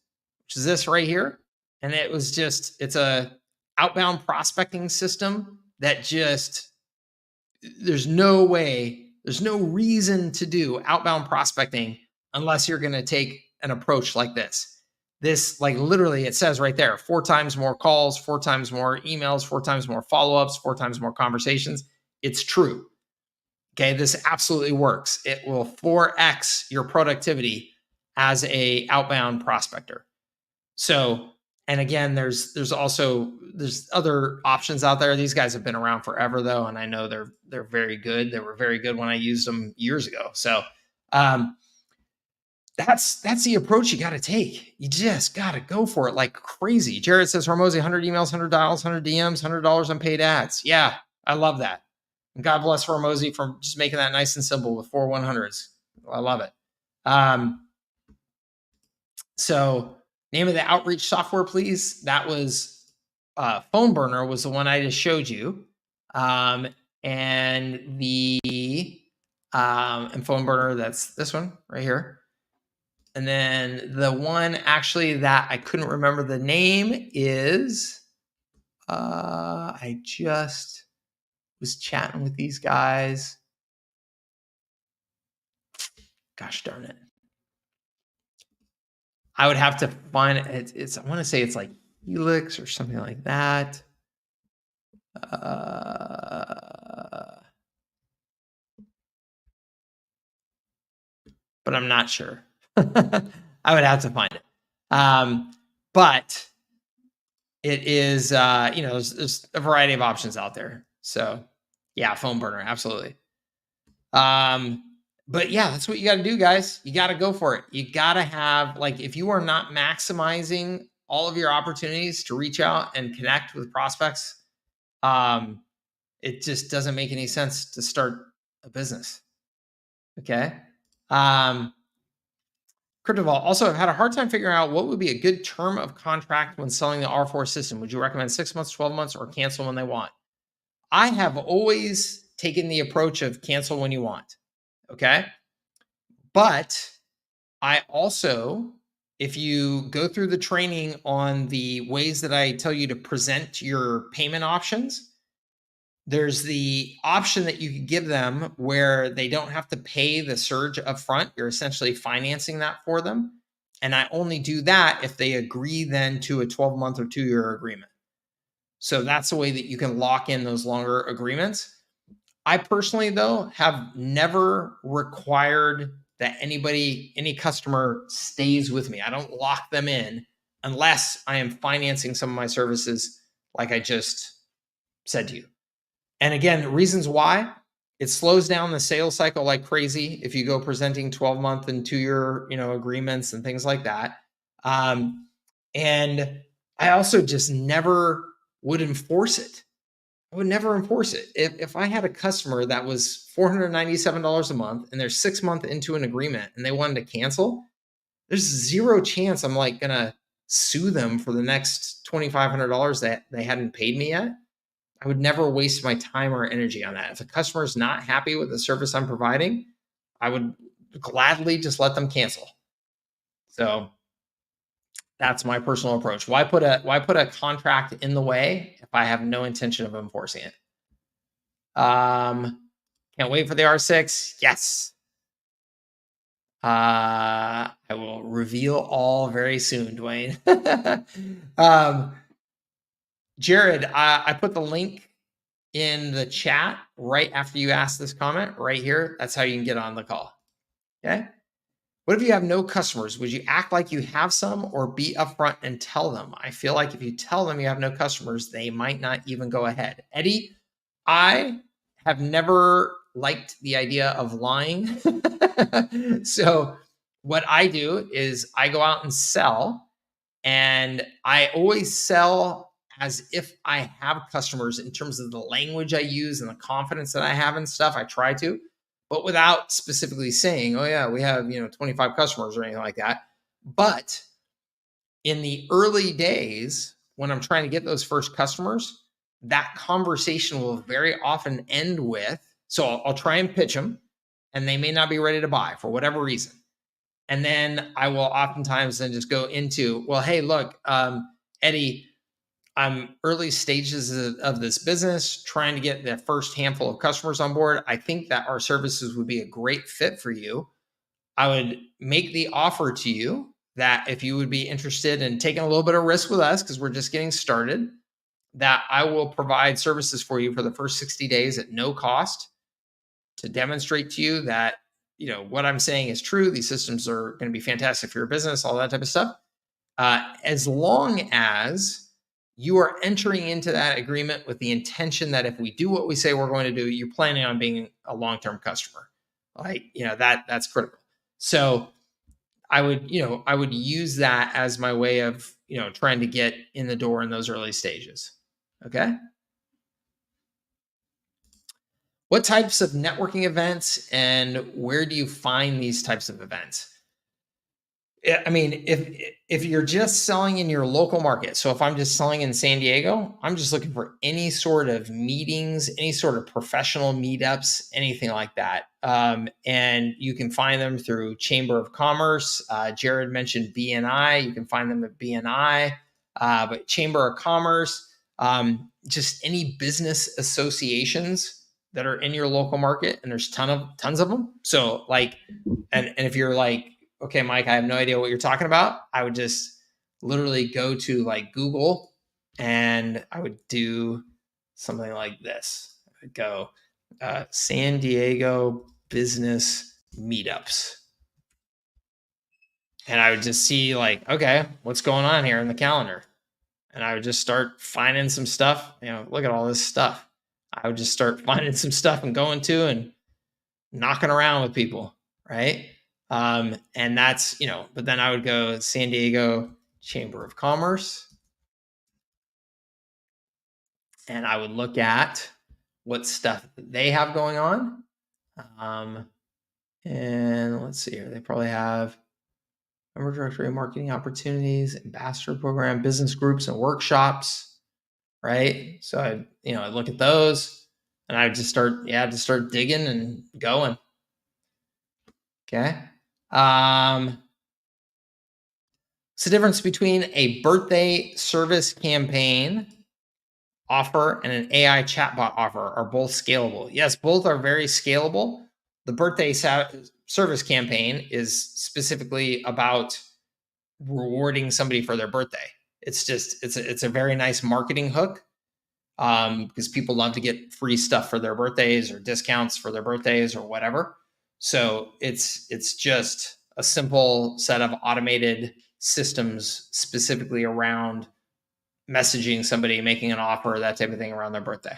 which is this right here. And it's a outbound prospecting system that there's no reason to do outbound prospecting unless you're going to take an approach like this. This, literally, it says right there, 4 times more calls, 4 times more emails, 4 times more follow-ups, 4 times more conversations. It's true. Okay, this absolutely works. It will 4x your productivity as a outbound prospector. So, and again, there's other options out there. These guys have been around forever though, and I know they're very good. They were very good when I used them years ago. So, that's the approach you got to take. You just got to go for it like crazy. Jared says, Hormozi, 100 emails, 100 dials, 100 DMs, $100 on paid ads. Yeah, I love that. And God bless Hormozi for just making that nice and simple with 4 100s. I love it. So name of the outreach software, please. That was Phone Burner was the one I just showed you. And Phone Burner, that's this one right here. And then the one actually that I couldn't remember the name is, I just was chatting with these guys. Gosh darn it. I would have to find it. I want to say it's like Helix or something like that. But I'm not sure. I would have to find it. But it is, there's a variety of options out there. So yeah, phone burner, absolutely. But yeah, that's what you got to do, guys. You got to go for it. You got to have, like, if you are not maximizing all of your opportunities to reach out and connect with prospects, it just doesn't make any sense to start a business. Okay. CryptoVault, also, I've had a hard time figuring out what would be a good term of contract when selling the R4 system. Would you recommend 6 months, 12 months, or cancel when they want? I have always taken the approach of cancel when you want. Okay. But I also, if you go through the training on the ways that I tell you to present your payment options, there's the option that you can give them where they don't have to pay the surge up front. You're essentially financing that for them. And I only do that if they agree then to a 12-month or 2-year agreement. So that's the way that you can lock in those longer agreements. I personally, though, have never required that any customer stays with me. I don't lock them in unless I am financing some of my services like I just said to you. And again, the reasons why, it slows down the sales cycle like crazy if you go presenting 12-month and 2-year, agreements and things like that. And I also just never would enforce it. I would never enforce it. If I had a customer that was $497 a month and they're 6 months into an agreement and they wanted to cancel, there's zero chance I'm like gonna sue them for the next $2,500 that they hadn't paid me yet. I would never waste my time or energy on that. If a customer is not happy with the service I'm providing, I would gladly just let them cancel. So that's my personal approach. Why put a contract in the way if I have no intention of enforcing it? Can't wait for the R6. Yes. I will reveal all very soon, Dwayne. Jared, I put the link in the chat right after you asked this comment right here. That's how you can get on the call. Okay. What if you have no customers? Would you act like you have some or be upfront and tell them? I feel like if you tell them you have no customers, they might not even go ahead. Eddie, I have never liked the idea of lying. So what I do is I go out and sell, and I always sell as if I have customers in terms of the language I use and the confidence that I have and stuff. I try to, but without specifically saying, oh yeah, we have, 25 customers or anything like that. But in the early days, when I'm trying to get those first customers, that conversation will very often end with, so I'll try and pitch them and they may not be ready to buy for whatever reason. And then I will oftentimes then just go into, well, hey, look, Eddie, I'm early stages of this business, trying to get the first handful of customers on board. I think that our services would be a great fit for you. I would make the offer to you that if you would be interested in taking a little bit of risk with us, because we're just getting started, that I will provide services for you for the first 60 days at no cost to demonstrate to you that, what I'm saying is true. These systems are going to be fantastic for your business, all that type of stuff. As long as you are entering into that agreement with the intention that if we do what we say we're going to do, you're planning on being a long-term customer. That's critical. So I would use that as my way of, trying to get in the door in those early stages. Okay. What types of networking events and where do you find these types of events? I mean, if you're just selling in your local market, so if I'm just selling in San Diego, I'm just looking for any sort of meetings, any sort of professional meetups, anything like that. And you can find them through Chamber of Commerce. Jared mentioned BNI. You can find them at BNI, but Chamber of Commerce, just any business associations that are in your local market, and there's tons of them. So like, and if you're like, okay, Mike, I have no idea what you're talking about, I would just literally go to like Google and I would do something like this. I would go San Diego business meetups. And I would just see like, okay, what's going on here in the calendar? and I would just start finding some stuff. Look at all this stuff. I would just start finding some stuff and going to and knocking around with people, right? And that's, but then I would go San Diego Chamber of Commerce, and I would look at what stuff they have going on. And let's see here. They probably have member directory marketing opportunities, ambassador program, business groups and workshops, right? So I'd look at those, and I'd just start digging and going. Okay. It's the difference between a birthday service campaign offer and an AI chatbot offer. Are both scalable? Yes, both are very scalable. The birthday service campaign is specifically about rewarding somebody for their birthday. It's a very nice marketing hook, because people love to get free stuff for their birthdays or discounts for their birthdays or whatever. So it's just a simple set of automated systems specifically around messaging somebody, making an offer, that type of thing around their birthday.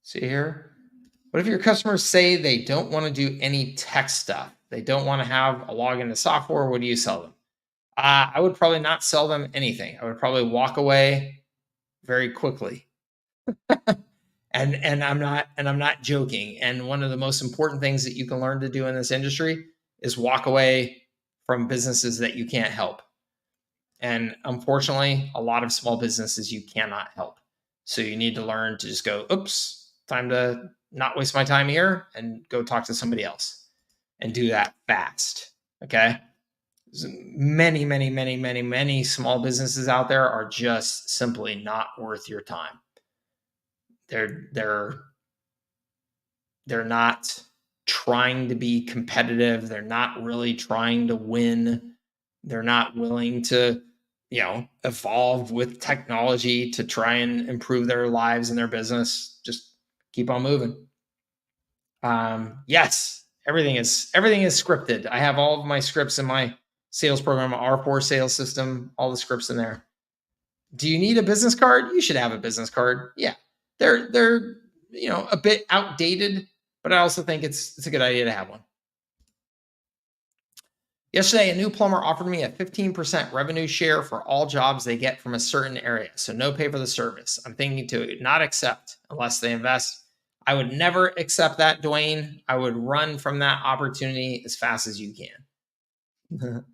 See here. What if your customers say they don't want to do any tech stuff? They don't want to have a login to software. What do you sell them? I would probably not sell them anything. I would probably walk away very quickly. And I'm not joking. And one of the most important things that you can learn to do in this industry is walk away from businesses that you can't help. And unfortunately, a lot of small businesses you cannot help. So you need to learn to just go, oops, time to not waste my time here and go talk to somebody else, and do that fast. Okay. There's many small businesses out there are just simply not worth your time. They're not trying to be competitive. They're not really trying to win. They're not willing to, evolve with technology to try and improve their lives and their business. Just keep on moving. Yes, everything is scripted. I have all of my scripts in my sales program, R4 sales system, all the scripts in there. Do you need a business card? You should have a business card. Yeah. They're a bit outdated, but I also think it's a good idea to have one. Yesterday, a new plumber offered me a 15% revenue share for all jobs they get from a certain area, so no pay for the service. I'm thinking to not accept unless they invest. I would never accept that, Dwayne. I would run from that opportunity as fast as you can.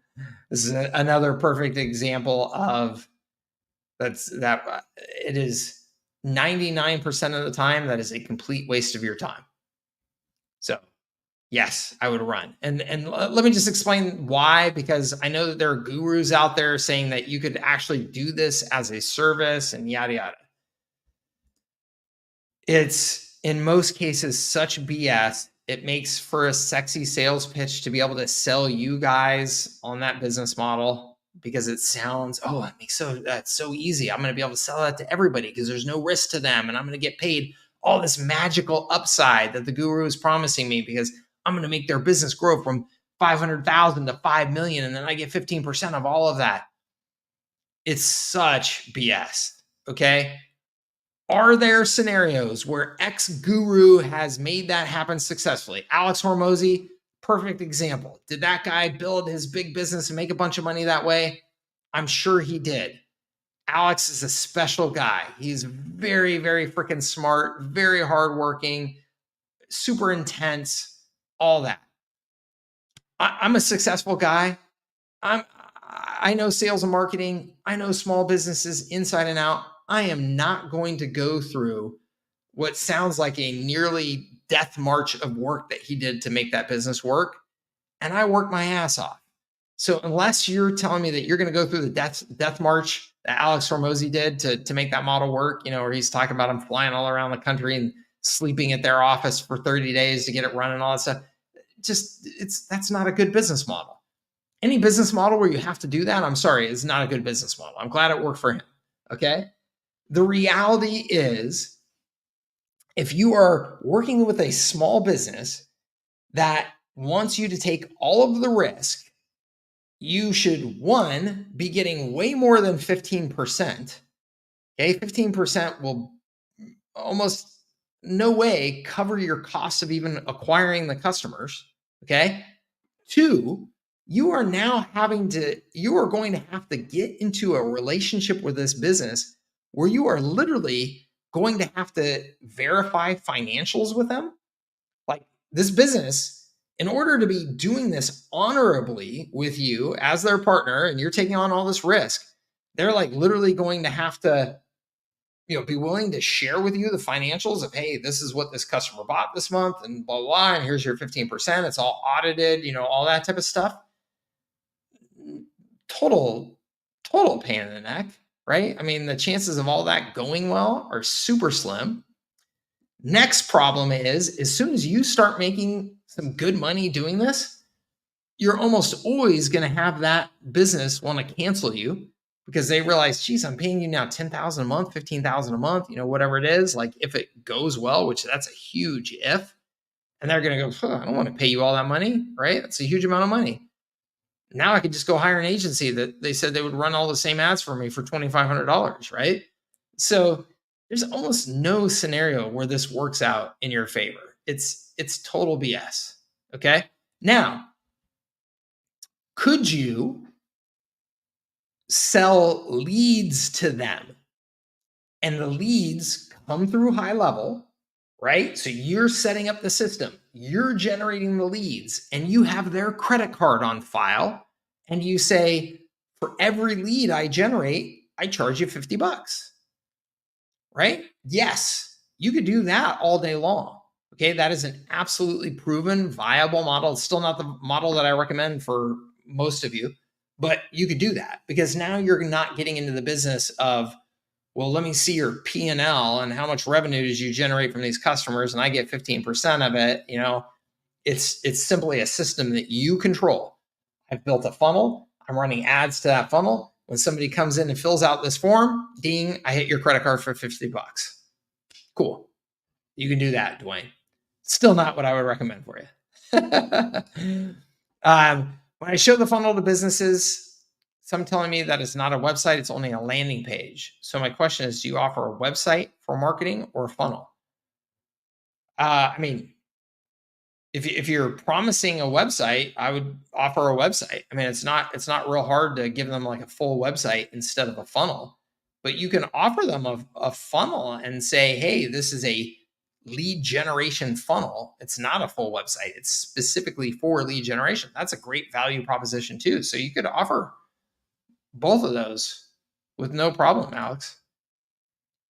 This is another perfect example of that. It is 99% of the time that is a complete waste of your time. So yes, I would run. And let me just explain why, because I know that there are gurus out there saying that you could actually do this as a service and yada, yada. It's in most cases such BS. It makes for a sexy sales pitch to be able to sell you guys on that business model, because it sounds, that's so easy. I'm going to be able to sell that to everybody because there's no risk to them. And I'm going to get paid all this magical upside that the guru is promising me, because I'm going to make their business grow from 500,000 to 5 million. And then I get 15% of all of that. It's such BS. Okay. Are there scenarios where X guru has made that happen successfully? Alex Hormozy, perfect example. Did that guy build his big business and make a bunch of money that way? I'm sure he did. Alex is a special guy. He's very, very freaking smart, very hardworking, super intense, all that. I'm a successful guy. I know sales and marketing. I know small businesses inside and out. I am not going to go through what sounds like a nearly death march of work that he did to make that business work. And I worked my ass off. So unless you're telling me that you're going to go through the death march that Alex Hormozy did to make that model work, where he's talking about him flying all around the country and sleeping at their office for 30 days to get it running, all that stuff. That's not a good business model. Any business model where you have to do that, I'm sorry, is not a good business model. I'm glad it worked for him. Okay. The reality is, if you are working with a small business that wants you to take all of the risk, you should, one, be getting way more than 15%. Okay, 15% will almost no way cover your cost of even acquiring the customers. Okay. Two, you are going to have to get into a relationship with this business where you are literally going to have to verify financials with them. Like, this business, in order to be doing this honorably with you as their partner, and you're taking on all this risk, they're like literally going to have to, be willing to share with you the financials of, hey, this is what this customer bought this month and blah, blah, blah, and here's your 15%. It's all audited, all that type of stuff. Total pain in the neck, right? I mean, the chances of all that going well are super slim. Next problem is, as soon as you start making some good money doing this, you're almost always going to have that business want to cancel you because they realize, geez, I'm paying you now $10,000 a month, $15,000 a month, whatever it is. Like, if it goes well, which that's a huge if, and they're going to go, I don't want to pay you all that money, right? That's a huge amount of money. Now I could just go hire an agency that they said they would run all the same ads for me for $2,500, right? So there's almost no scenario where this works out in your favor. It's total BS. Okay. Now, could you sell leads to them? And the leads come through HighLevel, right? So you're setting up the system, you're generating the leads, and you have their credit card on file. And you say, for every lead I generate, I charge you $50, right? Yes, you could do that all day long. Okay, that is an absolutely proven, viable model. It's still not the model that I recommend for most of you, but you could do that because now you're not getting into the business of, well, let me see your P&L and how much revenue did you generate from these customers, and I get 15% of it. It's simply a system that you control. I've built a funnel. I'm running ads to that funnel. When somebody comes in and fills out this form, ding, I hit your credit card for $50. Cool. You can do that, Dwayne. Still not what I would recommend for you. When I show the funnel to businesses, some telling me that it's not a website, it's only a landing page. So my question is, do you offer a website for marketing or a funnel? If you're promising a website, I would offer a website. I mean, it's not real hard to give them like a full website instead of a funnel, but you can offer them a funnel and say, hey, this is a lead generation funnel. It's not a full website. It's specifically for lead generation. That's a great value proposition too. So you could offer both of those with no problem, Alex.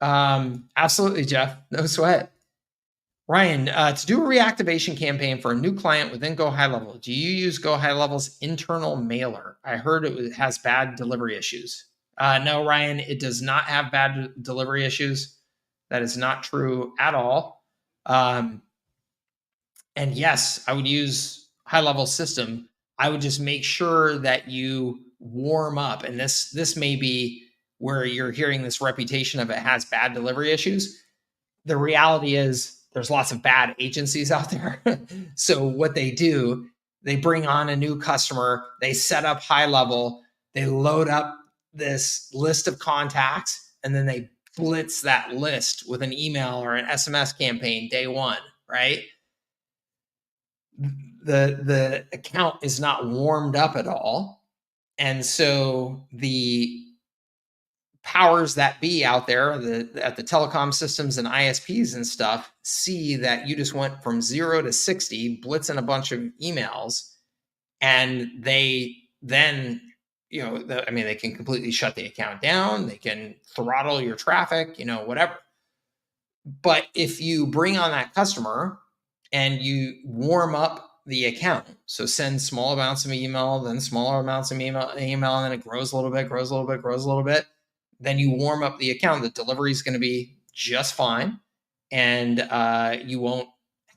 Absolutely, Jeff. No sweat. Ryan, to do a reactivation campaign for a new client within Go HighLevel, do you use Go HighLevel's internal mailer? I heard it has bad delivery issues. No, Ryan, it does not have bad delivery issues. That is not true at all. And yes, I would use HighLevel system. I would just make sure that you warm up. And this may be where you're hearing this reputation of it has bad delivery issues. The reality is there's lots of bad agencies out there. So what they do, they bring on a new customer, they set up HighLevel, they load up this list of contacts, and then they blitz that list with an email or an SMS campaign day one, right? The account is not warmed up at all. And so the powers that be out there at the telecom systems and ISPs and stuff see that you just went from 0 to 60, blitzing a bunch of emails, and they then, they can completely shut the account down. They can throttle your traffic, whatever. But if you bring on that customer and you warm up the account, so send small amounts of email, then smaller amounts of email, and then it grows a little bit, then you warm up the account, the delivery is going to be just fine. And you won't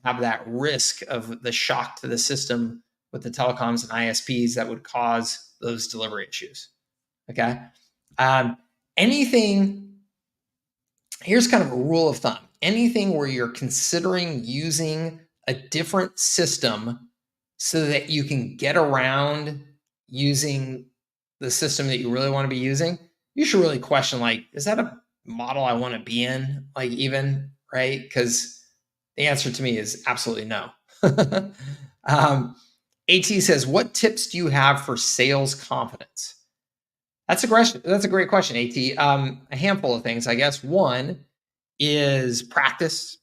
have that risk of the shock to the system with the telecoms and ISPs that would cause those delivery issues. Okay. Here's kind of a rule of thumb. Anything where you're considering using a different system so that you can get around using the system that you really want to be using, you should really question, like, is that a model I want to be in? Like, even, right? Because the answer to me is absolutely no. AT says, what tips do you have for sales confidence? That's a question. That's a great question, AT. A handful of things, I guess. One is practice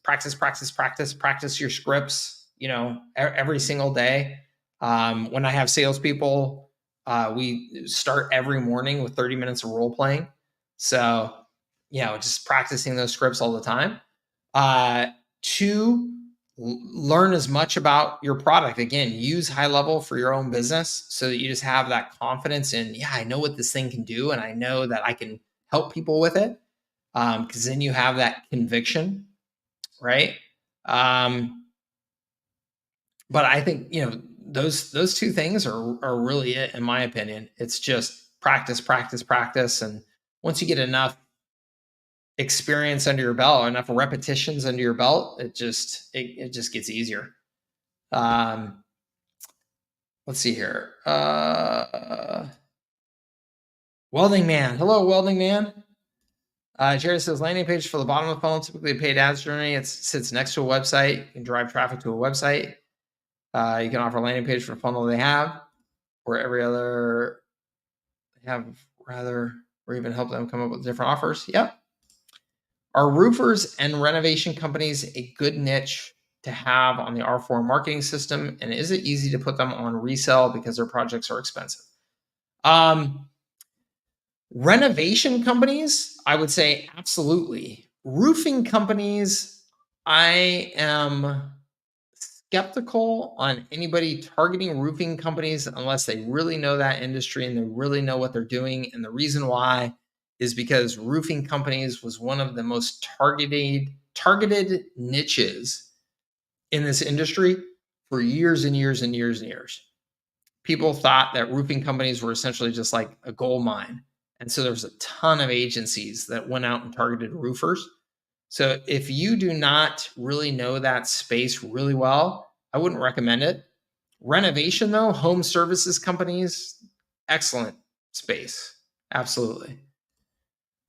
your scripts, every single day. When I have salespeople, we start every morning with 30 minutes of role playing. So, just practicing those scripts all the time. Two, learn as much about your product. Again, use HighLevel for your own business so that you just have that confidence in, I know what this thing can do, and I know that I can help people with it. Because then you have that conviction, right? But I think, those two things are really it, in my opinion. It's just practice. And once you get enough experience under your belt, or enough repetitions under your belt, it just gets easier. Let's see here. Welding Man. Hello, Welding Man. Jerry says, landing page for the bottom of the funnel, typically a paid ads journey. It sits next to a website. You can drive traffic to a website. You can offer a landing page for a funnel they have, or every other or even help them come up with different offers. Yep. Are roofers and renovation companies a good niche to have on the R4 marketing system? And is it easy to put them on resell because their projects are expensive? Renovation companies, I would say absolutely. Roofing companies, I am skeptical on anybody targeting roofing companies unless they really know that industry and they really know what they're doing. And the reason why is because roofing companies was one of the most targeted niches in this industry for years and years and years and years. People thought that roofing companies were essentially just like a gold mine. And so there's a ton of agencies that went out and targeted roofers. So if you do not really know that space really well, I wouldn't recommend it. Renovation, though, home services companies, excellent space. Absolutely.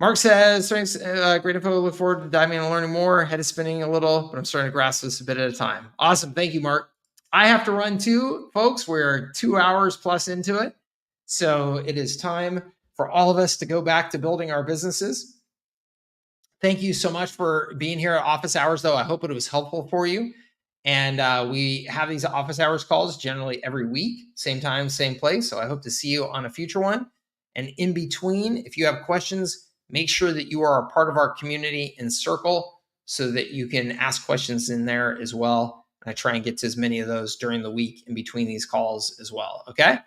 Mark says, thanks, great info. Look forward to diving and learning more. Head is spinning a little, but I'm starting to grasp this a bit at a time. Awesome. Thank you, Mark. I have to run too, folks. We're 2 hours plus into it. So it is time for all of us to go back to building our businesses. Thank you so much for being here at office hours, though. I hope it was helpful for you. And we have these office hours calls generally every week, same time, same place. So I hope to see you on a future one. And in between, if you have questions, make sure that you are a part of our community in Circle so that you can ask questions in there as well. And I try and get to as many of those during the week in between these calls as well. Okay.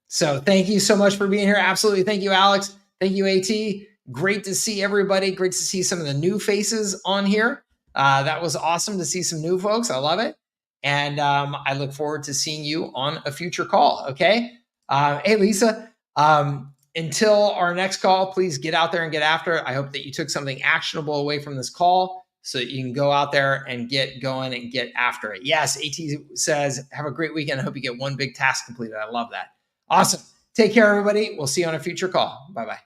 So thank you so much for being here. Absolutely. Thank you, Alex. Thank you, AT. Great to see everybody. Great to see some of the new faces on here. That was awesome to see some new folks. I love it. And I look forward to seeing you on a future call. Okay. Hey, Lisa, until our next call, please get out there and get after it. I hope that you took something actionable away from this call so that you can go out there and get going and get after it. Yes, AT says, have a great weekend. I hope you get one big task completed. I love that. Awesome. Take care, everybody. We'll see you on a future call. Bye-bye.